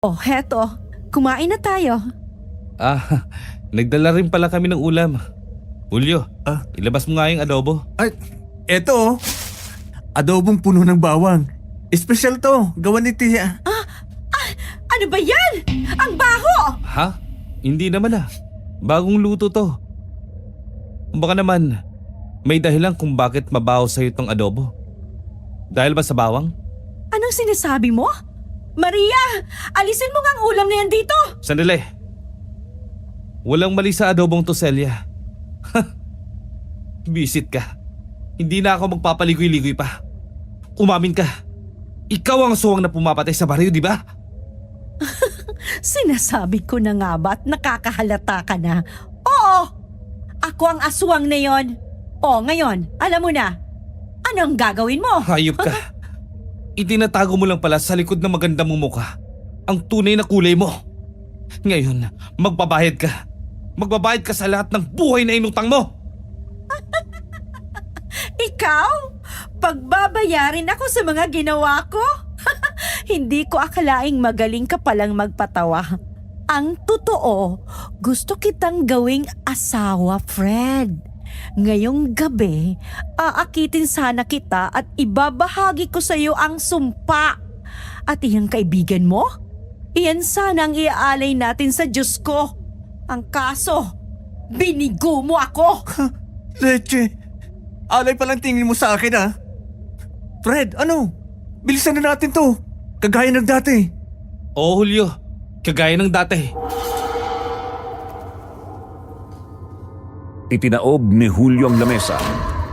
Speaker 5: Oh, heto. Kumain na tayo.
Speaker 2: Nagdala rin pala kami ng ulam. Julio,
Speaker 1: Ah?
Speaker 2: ilabas mo nga yung adobo.
Speaker 1: Ay, eto oh. Adobong puno ng bawang. Espesyal to. Gawa ni Tia.
Speaker 5: Ano ba yan? Ang baho!
Speaker 2: Ha? Hindi naman Bagong luto to. Baka naman, may dahilan kung bakit mabaho sa'yo itong adobo. Dahil ba sa bawang?
Speaker 5: Anong sinasabi mo? Maria! Alisin mo nga ang ulam na yan dito!
Speaker 2: Sandali. Walang mali sa adobong to, Celia. Bisit ka. Hindi na ako magpapaligoy-ligoy pa. Umamin ka. Ikaw ang aswang na pumapatay sa baryo, di ba?
Speaker 5: Sinasabi ko na nga ba at nakakahalata ka na? Oo! Ako ang aswang na yon. O, ngayon, alam mo na. Ano ang gagawin mo?
Speaker 2: Hayop ka. Itinatago mo lang pala sa likod ng maganda mong mukha ang tunay na kulay mo. Ngayon, magbabayad ka. Magbabayad ka sa lahat ng buhay na inutang mo.
Speaker 5: Ikaw? Pagbabayarin ako sa mga ginawa ko? Hindi ko akalaing magaling ka palang magpatawa. Ang totoo, gusto kitang gawing asawa, Fred. Ngayong gabi, aakitin sana kita at ibabahagi ko sa iyo ang sumpa. At iyang kaibigan mo? Iyan sana ang iaalay natin sa Diyos ko. Ang kaso, binigo mo ako.
Speaker 1: Leche. Alay palang tingin mo sa akin ah. Fred, ano? Bilisan na natin to. Kagaya ng dati.
Speaker 2: Oo, Julio. Kagaya ng dati.
Speaker 3: Itinaob ni Julio ang lamesa.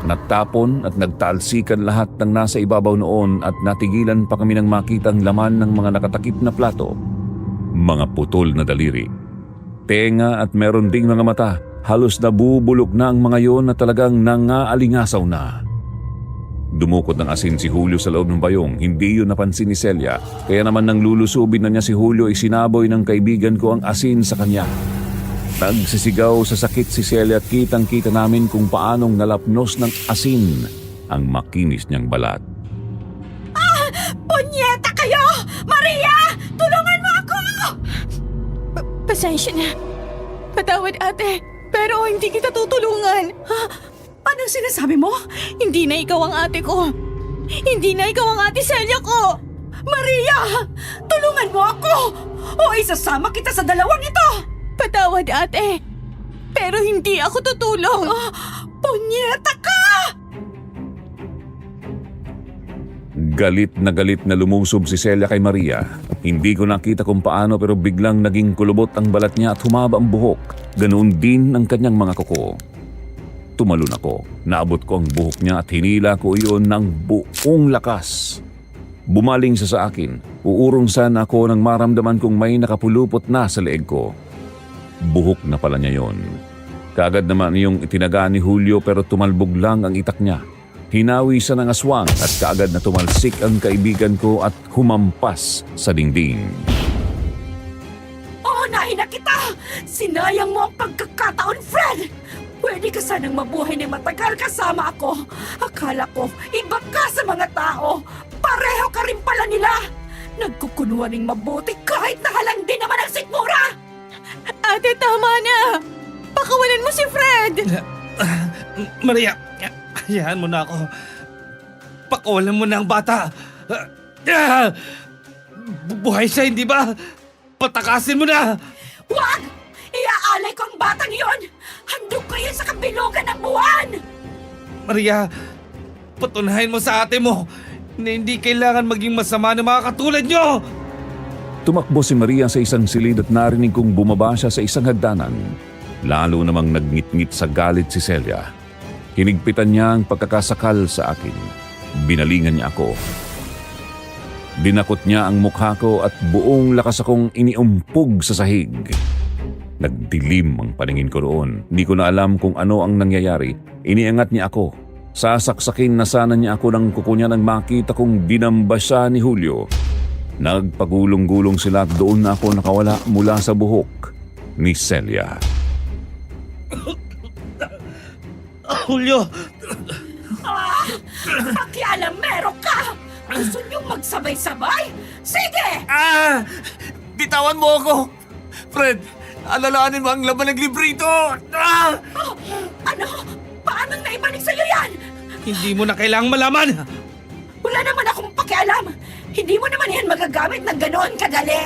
Speaker 3: Nagtapon at nagtalsikan lahat ng nasa ibabaw noon at natigilan pa kami nang makita ang laman ng mga nakatakip na plato. Mga putol na daliri. Tenga at meron ding mga mata. Halos nabubulok na ang mga yon na talagang nangaalingasaw na. Dumukot ng asin si Julio sa loob ng bayong. Hindi yun napansin ni Celia. Kaya naman nang lulusubin na niya si Julio, isinaboy ng kaibigan ko ang asin sa kanya. Nagsisigaw sa sakit si Celia at kitang-kita namin kung paanong nalapnos ng asin ang makinis niyang balat.
Speaker 5: Punyeta kayo! Maria! Tulungan mo ako!
Speaker 6: Pasensya na. Patawad, ate. Pero hindi kita tutulungan.
Speaker 5: Anong sinasabi mo?
Speaker 6: Hindi na ikaw ang ate ko. Hindi na ikaw ang ate Celia ko.
Speaker 5: Maria! Tulungan mo ako! O isasama kita sa dalawang ito!
Speaker 6: Patawad, ate. Pero hindi ako tutulong.
Speaker 5: Punyeta ka!
Speaker 3: Galit na lumusob si Celia kay Maria. Hindi ko nakita kung paano pero biglang naging kulubot ang balat niya at humaba ang buhok. Ganoon din ang kanyang mga kuko. Tumalon ako. Naabot ko ang buhok niya at hinila ko iyon ng buong lakas. Bumaling siya sa akin. Uurong sana ako nang maramdaman kong may nakapulupot na sa leeg ko. Buhok na pala niya yon. Kaagad naman yung itinaga ni Julio pero tumalbog lang ang itak niya. Hinawi siya ng aswang at kaagad na tumalsik ang kaibigan ko at humampas sa dingding.
Speaker 5: Unahin na kita! Sinayang mo ang pagkakataon, Fred! Pwede ka sanang mabuhay ng matagal kasama ako. Akala ko, iba ka sa mga tao. Pareho ka rin pala nila. Nagkukunuan ng mabuti kahit nahalang din naman ang sikmura!
Speaker 6: Ate, tama na. Pakawalan mo si Fred.
Speaker 2: Maria, hayaan mo na ako. Pakawalan mo na ang bata. Buhay siya, hindi ba? Patakasin mo na!
Speaker 5: Wag! Iaalay ko ang batang yon! Handog ko yun sa kabilugan ng buwan!
Speaker 2: Maria, patunayan mo sa ate mo na hindi kailangan maging masama ng mga katulad nyo!
Speaker 3: Tumakbo si Maria sa isang silid at narinig kong bumaba siya sa isang hagdanan. Lalo namang nagngit-ngit sa galit si Celia. Hinigpitan niya ang pagkakasakal sa akin. Binalingan niya ako. Dinakot niya ang mukha ko at buong lakas akong iniumpog sa sahig. Nagdilim ang paningin ko roon. Hindi ko na alam kung ano ang nangyayari. Iniangat niya ako. Sasaksakin na sana niya ako ng kuko niya nang makita kong dinamba siya ni Julio. Nagpagulong-gulong sila at doon na ako nakawala mula sa buhok ni Celia.
Speaker 2: Julio!
Speaker 5: Pakialamero ka! Gusto niyong magsabay-sabay? Sige!
Speaker 1: Bitawan mo ako! Fred, alalahanin mo ang laman ng librito! Ah!
Speaker 5: Ano? Paano naibalik sa'yo yan?
Speaker 2: Hindi mo na kailangang malaman!
Speaker 5: Wala naman akong pakialam. Hindi mo naman yan magagamit ng ganoon kadali.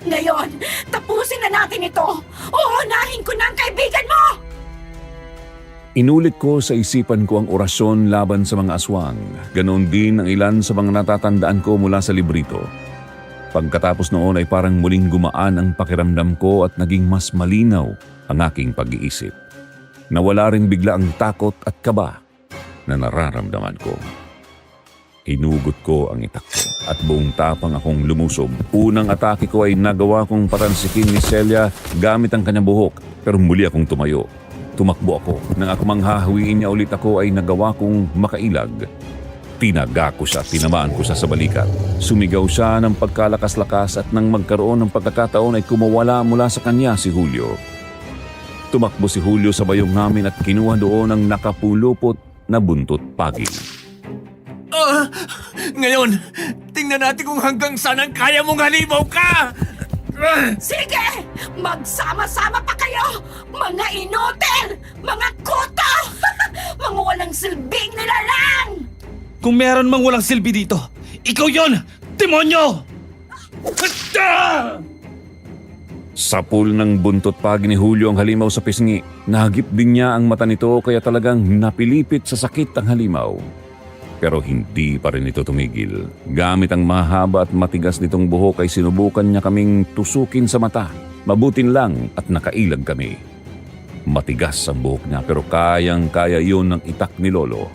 Speaker 5: Ngayon, tapusin na natin ito. Uunahin ko na ang kaibigan mo!
Speaker 3: Inulit ko sa isipan ko ang orasyon laban sa mga aswang. Ganoon din ang ilan sa mga natatandaan ko mula sa librito. Pagkatapos noon ay parang muling gumaan ang pakiramdam ko at naging mas malinaw ang aking pag-iisip. Nawala rin bigla ang takot at kaba na nararamdaman ko. Hinugot ko ang itak ko at buong tapang akong lumusob. Unang atake ko ay nagawa kong patansikin ni Celia gamit ang kanyang buhok, pero muli akong tumayo. Tumakbo ako. Nang ako manghahawiin niya ulit ako ay nagawa kong makailag. Tinaga ko siya at tinamaan ko siya sa balikat. Sumigaw siya ng pagkalakas-lakas at nang magkaroon ng pagkakataon ay kumawala mula sa kanya si Julio. Tumakbo si Julio sa bayong namin at kinuha doon ang nakapulupot na buntot pagi.
Speaker 1: Ngayon, tingnan natin kung hanggang saan ang kaya mong halimaw ka!
Speaker 5: Sige! Magsama-sama pa kayo! Mga inutil! Mga kuto! Mga walang silbing nilalang!
Speaker 2: Kung meron mang walang silbi dito, ikaw yon, demonyo!
Speaker 3: Sa pool ng buntot pagi ni Julio ang halimaw sa pisngi. Nahagip din niya ang mata nito kaya talagang napilipit sa sakit ang halimaw. Pero hindi pa rin ito tumigil. Gamit ang mahaba at matigas nitong buhok ay sinubukan niya kaming tusukin sa mata. Mabutin lang at nakailag kami. Matigas ang buhok niya pero kayang-kaya yun ng itak ni Lolo.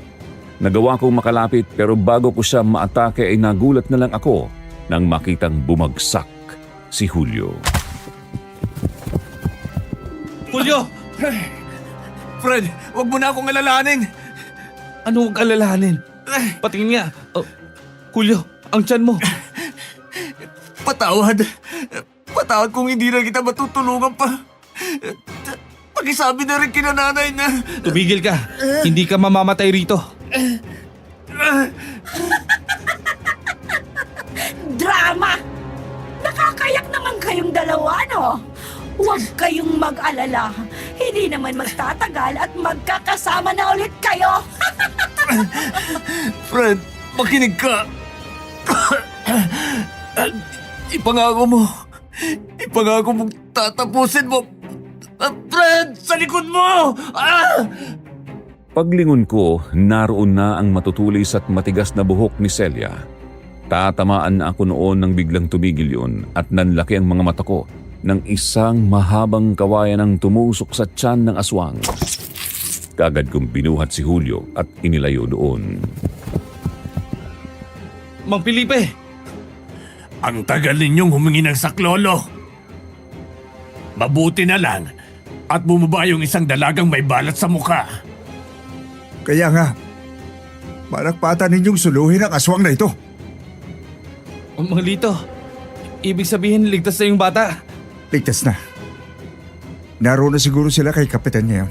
Speaker 3: Nagawa kong makalapit pero bago ko siya maatake ay nagulat na lang ako nang makitang bumagsak si Julio.
Speaker 2: Julio!
Speaker 1: Fred, wag mo na akong alalahanin!
Speaker 2: Ano huwag alalahanin? Patingin nga. Oh, Julio, ang tiyan mo.
Speaker 1: Patawad. Patawad kung hindi na kita matutulungan pa. Pakisabi na rin kina nanay na...
Speaker 2: Tumigil ka. Hindi ka mamamatay rito.
Speaker 5: Drama! Nakakayak naman kayong dalawa, no? Huwag kayong mag-alala. Hindi naman magtatagal at magkakasama na ulit kayo.
Speaker 1: Fred, makinig ka. Ipangako mo. Ipangako mong tatapusin mo. Fred, sa likod mo! Ah!
Speaker 3: Paglingon ko, naroon na ang matutulis at matigas na buhok ni Celia. Tatamaan na ako noon nang biglang tumigil yun at nanlaki ang mga mata ko ng isang mahabang kawayan ang tumusok sa tiyan ng aswang. Kaagad kong binuhat si Julio at inilayo doon.
Speaker 2: Mang Felipe!
Speaker 7: Ang tagal ninyong humingi ng saklolo. Mabuti na lang at bumaba yung isang dalagang may balat sa mukha.
Speaker 4: Kaya nga, malakpatan ninyong suluhin ang aswang na ito.
Speaker 2: Mang Lito, ibig sabihin ligtas na yung bata.
Speaker 4: Ligtas na. Naroon na siguro sila kay Kapitan ngayon.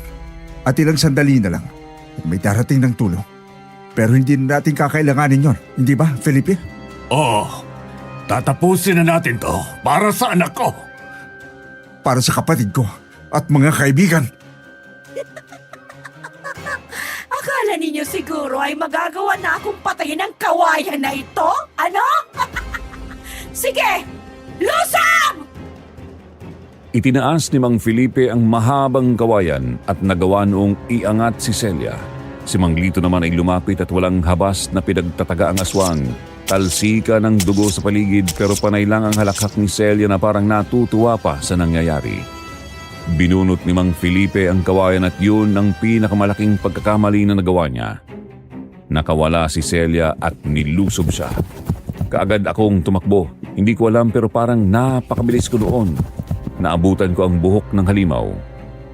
Speaker 4: At ilang sandali na lang. May darating ng tulong. Pero hindi na natin kakailanganin yon, hindi ba, Felipe?
Speaker 7: Oo, tatapusin na natin to para sa anak ko.
Speaker 4: Para sa kapatid ko at mga kaibigan.
Speaker 5: Akala ninyo siguro ay magagawa na akong patayin ang kawayan na ito? Ano? Sige! Lusam!
Speaker 3: Itinaas ni Mang Felipe ang mahabang kawayan at nagawa noong iangat si Celia. Si Mang Lito naman ay lumapit at walang habas na pinagtataga ang aswang. Talsika ng dugo sa paligid pero panay lang ang halakhak ni Celia na parang natutuwa pa sa nangyayari. Binunot ni Mang Felipe ang kawayan at yun ang pinakamalaking pagkakamali na nagawa niya. Nakawala si Celia at nilusob siya. Kaagad akong tumakbo. Hindi ko alam pero parang napakabilis ko doon. Naabutan ko ang buhok ng halimaw.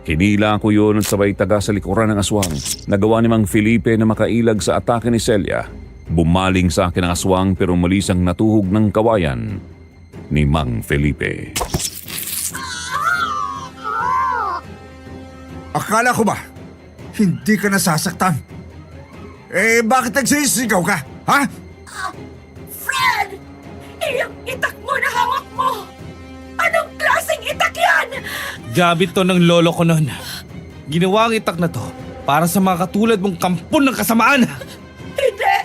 Speaker 3: Hinila ko yun at sabay taga sa likuran ng aswang. Nagawa ni Mang Felipe na makailag sa atake ni Celia. Bumaling sa akin ang aswang pero muli siyang natuhog ng kawayan ni Mang Felipe.
Speaker 4: Akala ko ba, hindi ka nasasaktan? Eh, bakit nagsisigaw ka? Ha?
Speaker 5: Fred! Iyong itak mo na hawak mo!
Speaker 2: Gamit to ng lolo ko noon. Ginawa ang itak na to para sa mga katulad mong kampon ng kasamaan.
Speaker 5: Hindi!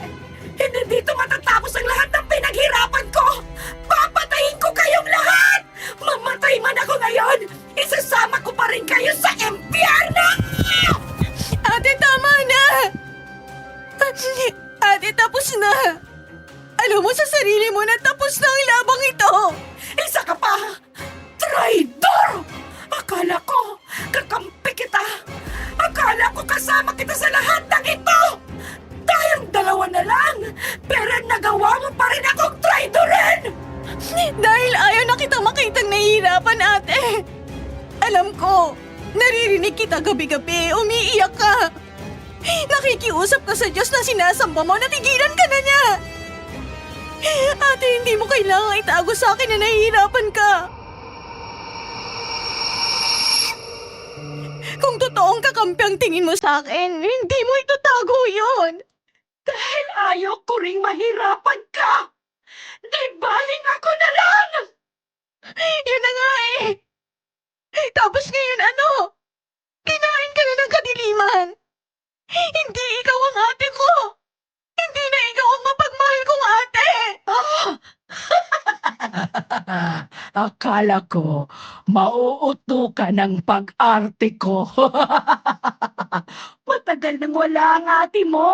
Speaker 5: Hindi dito matatapos ang lahat ng pinaghirapan ko! Papatayin ko kayong lahat! Mamatay man ako ngayon, isasama ko pa rin kayo sa impyerno!
Speaker 6: Ate, tama na! Ate, tapos na! Alam mo sa sarili mo na tapos na ang labang ito!
Speaker 5: Isa ka pa! Traidor! Akala ko, kakampi kita! Akala ko kasama kita sa lahat ng ito! Tayong dalawa na lang! Pero nagawa mo pa rin akong traidorin!
Speaker 6: Dahil ayaw na kitang makitang nahihirapan, ate! Alam ko, naririnig kita gabi-gabi, umiiyak ka! Nakikiusap ka sa Diyos na sinasamba mo, natigilan ka na niya! Ate, hindi mo kailangang itago sa akin na nahihirapan ka! Kung totoong kakampi ang tingin mo sa akin, hindi mo itatago yon.
Speaker 5: Dahil ayaw ko ring mahirapan ka! Di baling ako na lang!
Speaker 6: Yun na nga eh! Tapos ngayon ano? Kinain ka na ng kadiliman! Hindi ikaw ang ate ko! Hindi na ikaw ang mapagmahal kong ate!
Speaker 8: Akala ko, mauuto ka ng pag-arte ko. Matagal nang wala ang ate mo.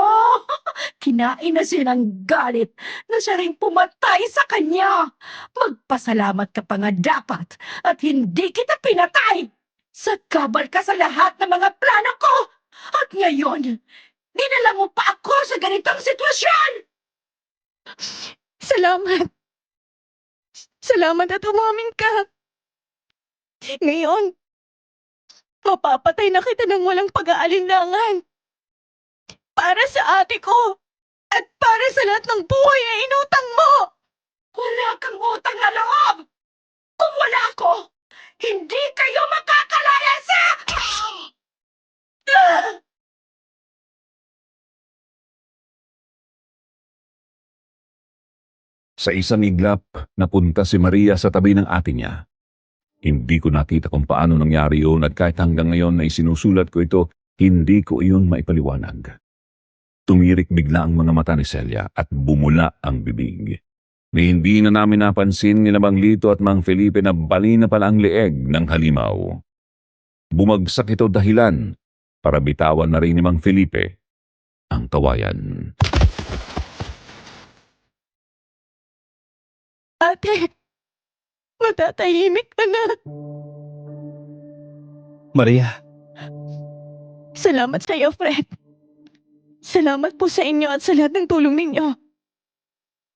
Speaker 8: Kinain na siya ng galit na siya rin pumatay sa kanya. Magpasalamat ka pa nga dapat at hindi kita pinatay. Sagabal ka sa lahat ng mga plano ko. At ngayon, dinala mo pa ako sa ganitong sitwasyon.
Speaker 6: Salamat! Salamat at umamin ka! Ngayon, mapapatay na kita ng walang pag-aalinlangan. Para sa ate ko at para sa lahat ng buhay na inutang mo!
Speaker 5: Wala kang utang na loob! Kung wala ako, hindi kayo makakalayasa!
Speaker 3: Sa isang iglap, napunta si Maria sa tabi ng ate niya. Hindi ko nakita kung paano nangyari yun at kahit hanggang ngayon na isinusulat ko ito, hindi ko iyon maipaliwanag. Tumirik bigla ang mga mata ni Celia at bumula ang bibig. Ni hindi na namin napansin ni Mang Lito at Mang Felipe na bali na pala ang leeg ng halimaw. Bumagsak ito dahilan para bitawan na rin ni Mang Felipe ang kawayan.
Speaker 6: Ate, matatahimik ka na.
Speaker 2: Maria,
Speaker 6: Salamat sa iyo, Fred. Salamat po sa inyo at sa lahat ng tulong ninyo.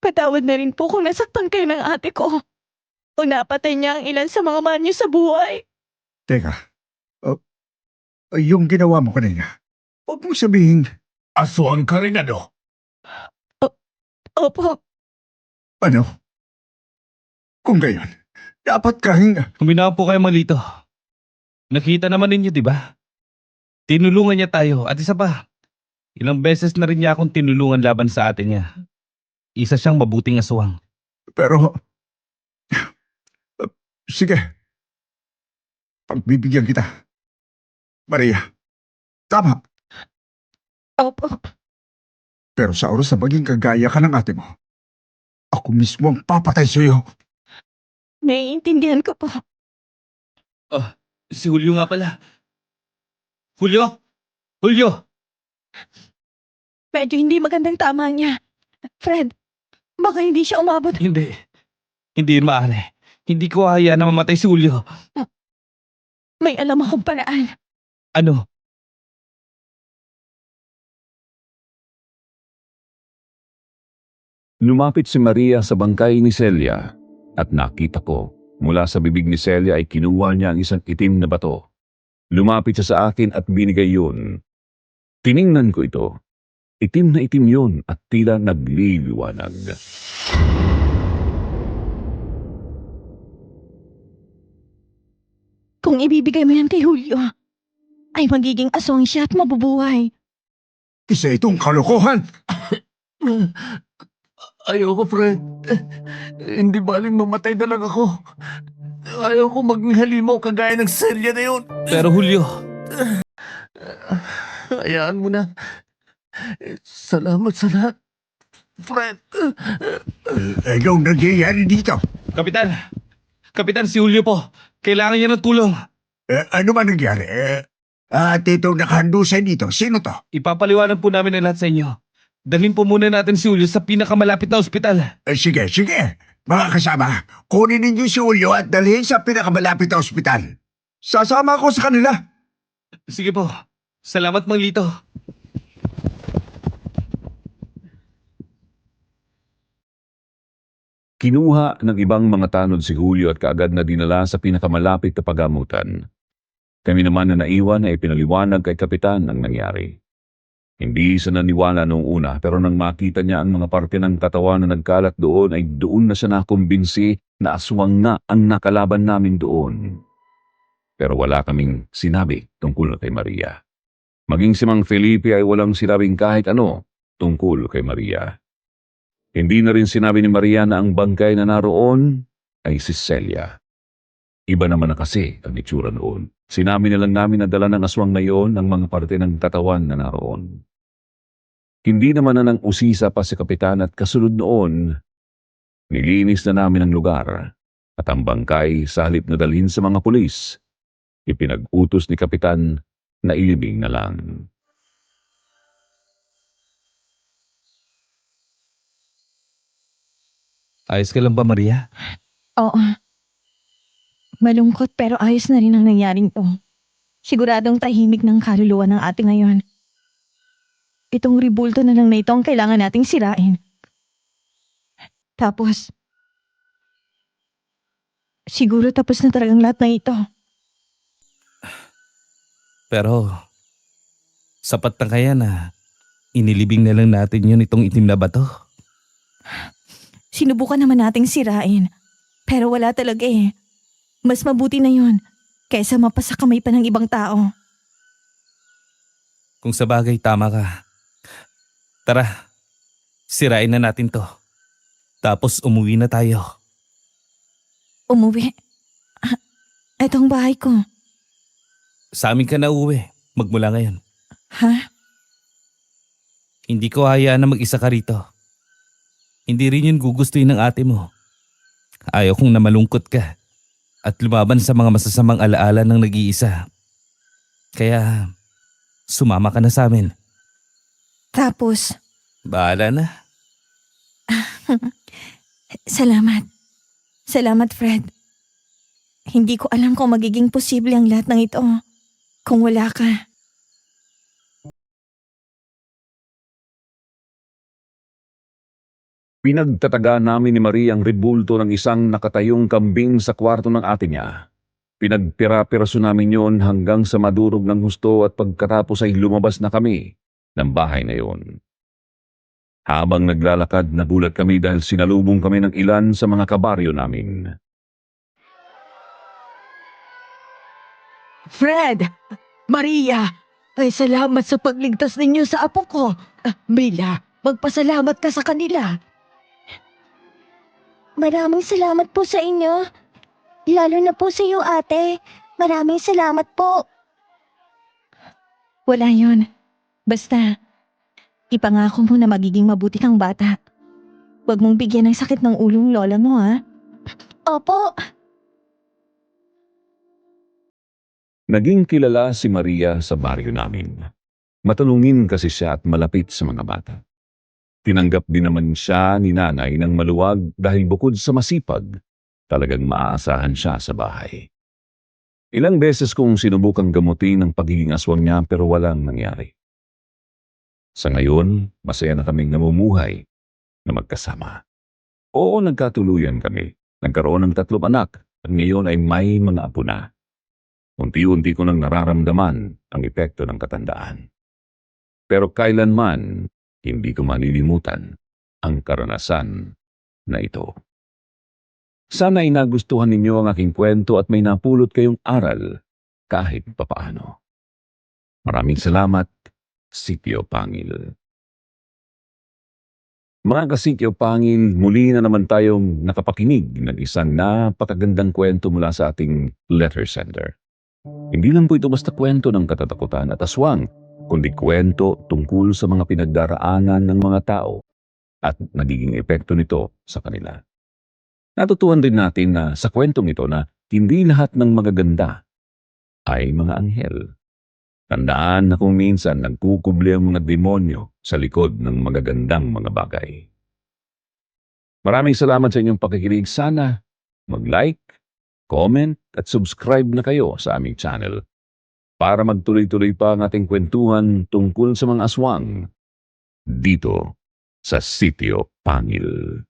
Speaker 6: Patawad na rin po kung nasaktan kayo ng ate ko. O napatay niya ang ilan sa mga mahal niyo sa buhay.
Speaker 4: Teka, yung ginawa mo kanina, huwag mong sabihin,
Speaker 7: Aswang ka rin ano?
Speaker 6: Opo,
Speaker 4: ano? Kung gayon, dapat kahing...
Speaker 2: huminaw po kayo Malito. Nakita naman ninyo, di ba? Tinulungan niya tayo at isa pa. Ilang beses na rin niya akong tinulungan laban sa atin niya. Isa siyang mabuting aswang.
Speaker 4: Pero... sige. Pagbibigyan kita. Maria, tama.
Speaker 6: opo.
Speaker 4: Pero sa oras na maging kagaya ka ng ate mo, ako mismo ang papatay sa iyo.
Speaker 6: Naiintindihan ko po.
Speaker 2: Si Julio nga pala. Julio! Julio!
Speaker 6: Medyo hindi magandang tama niya. Fred, baka hindi siya umabot.
Speaker 2: Hindi. Hindi yun maaari. Hindi ko hayaan na mamatay si Julio.
Speaker 6: May alam akong paraan.
Speaker 2: Ano?
Speaker 3: Lumapit si Maria sa bangkay ni Celia at nakita ko mula sa bibig ni Celia ay kinuha niya ang isang itim na bato. Lumapit siya sa akin at binigay yun. Tiningnan ko ito. Itim na itim yun at tila nagliliwanag.
Speaker 6: Kung ibibigay mo yan kay Julio, ay magiging aswang siya at mabubuhay.
Speaker 4: Isa itong kalokohan.
Speaker 7: Ayoko, Fred. Hindi baling mamatay na lang ako.
Speaker 1: Ayaw ko maging halimaw kagaya ng Celia na yun.
Speaker 2: Pero Julio,
Speaker 1: Hayaan mo na. Salamat sa lahat, Fred.
Speaker 4: Anong nangyayari dito?
Speaker 2: Kapitan! Kapitan, si Julio po. Kailangan niya ng tulong.
Speaker 4: Ano man nangyari? At itong nakahandusay dito, sino to?
Speaker 2: Ipapaliwanag po namin ang lahat sa inyo. Dalhin po muna natin si Julio sa pinakamalapit na ospital.
Speaker 4: Sige, sige. Mga kasama, kunin ninyo si Julio at dalhin sa pinakamalapit na ospital. Sasama ako sa kanila.
Speaker 2: Sige po. Salamat, Mang Lito.
Speaker 3: Kinuha ng ibang mga tanod si Julio at kaagad na dinala sa pinakamalapit na pagamutan. Kami naman na naiwan ay pinaliwanag kay Kapitan ang nangyari. Hindi siya naniwala noong una pero nang makita niya ang mga parte ng katawan na nagkalat doon ay doon na siya nakumbinsi na aswang na ang nakalaban namin doon. Pero wala kaming sinabi tungkol kay Maria. Maging si Mang Felipe ay walang sinabing kahit ano tungkol kay Maria. Hindi na rin sinabi ni Maria na ang bangkay na naroon ay si Celia. Iba naman na kasi ang itsura noon. Sinabi na lang namin na dala ng aswang na iyon ang mga parte ng katawan na naroon. Hindi naman na nang usisa pa si Kapitan at kasunod noon, nilinis na namin ang lugar at ang bangkay sa halip na dalhin sa mga pulis, ipinag-utos ni Kapitan na ilibing na lang.
Speaker 2: Ayos ka lang ba, Maria?
Speaker 6: Oo. Malungkot pero ayos na rin ang nangyaring to. Siguradong tahimik ng kaluluwa ng ate ngayon. Itong ribulto na lang na ito ang kailangan nating sirain. Tapos, siguro tapos na talagang lahat ng ito.
Speaker 2: Pero, sapat na kaya na inilibing na lang natin yun itong itim na bato?
Speaker 6: Sinubukan naman nating sirain. Pero wala talaga eh. Mas mabuti na yun kaysa mapasa kamay pa ng ibang tao.
Speaker 2: Kung sa bagay tama ka. Tara, sirain na natin to. Tapos umuwi na tayo.
Speaker 6: Umuwi. Etong bahay ko.
Speaker 2: Sa amin ka na uwi, magmula ngayon.
Speaker 6: Ha?
Speaker 2: Hindi ko hayaan na mag-isa ka rito. Hindi rin yun gugustuhin ng ate mo. Ayaw kong namalungkot ka at lumaban sa mga masasamang alaala ng nag-iisa. Kaya, sumama ka na sa amin.
Speaker 6: Tapos,
Speaker 2: Bahala na.
Speaker 6: salamat. Salamat, Fred. Hindi ko alam kung magiging posible ang lahat ng ito kung wala ka.
Speaker 3: Pinagtataga namin ni Maria ang ribulto ng isang nakatayong kambing sa kwarto ng ate niya. Pinagpira-piraso namin yon hanggang sa madurog ng husto at pagkatapos ay lumabas na kami ng bahay na yon. Habang naglalakad, nagulat kami dahil sinalubong kami ng ilan sa mga kabaryo namin.
Speaker 8: Fred! Maria! Ay salamat sa pagligtas ninyo sa apo ko. Mila, magpasalamat ka sa kanila.
Speaker 9: Maraming salamat po sa inyo. Lalo na po sa iyo, ate. Maraming salamat po.
Speaker 6: Wala yun. Basta, ipangako mo na magiging mabuti kang bata. Huwag mong bigyan ng sakit ng ulong lola mo, ha?
Speaker 9: Opo.
Speaker 3: Naging kilala si Maria sa baryo namin. Matalungin kasi siya at malapit sa mga bata. Tinanggap din naman siya ni nanay ng maluwag dahil bukod sa masipag, talagang maaasahan siya sa bahay. Ilang beses kong sinubukang gamutin ang pagiging aswang niya pero walang nangyari. Sa ngayon, masaya na kaming namumuhay na magkasama. Oo, nagkatuluyan kami. Nagkaroon ng 3 anak at ngayon ay may mga apo na. Unti-unti ko nang nararamdaman ang epekto ng katandaan. Pero kailanman, hindi ko malilimutan ang karanasan na ito. Sana ay nagustuhan ninyo ang aking kwento at may napulot kayong aral kahit papaano. Maraming salamat, Sitio Pangil. Mga kasikyo pangil, muli na naman tayong nakapakinig ng isang napakagandang kwento mula sa ating letter sender. Hindi lang po ito basta kwento ng katatakutan at aswang, kundi kwento tungkol sa mga pinagdaraanan ng mga tao at nagiging epekto nito sa kanila. Natutuhan din natin na sa kwentong ito na hindi lahat ng magaganda ay mga anghel. Tandaan na kung minsan nagkukubli ang mga demonyo sa likod ng magagandang mga bagay. Maraming salamat sa inyong pakikinig. Sana mag-like, comment at subscribe na kayo sa aming channel para magtuloy-tuloy pa ang ating kwentuhan tungkol sa mga aswang dito sa Sitio Pangil.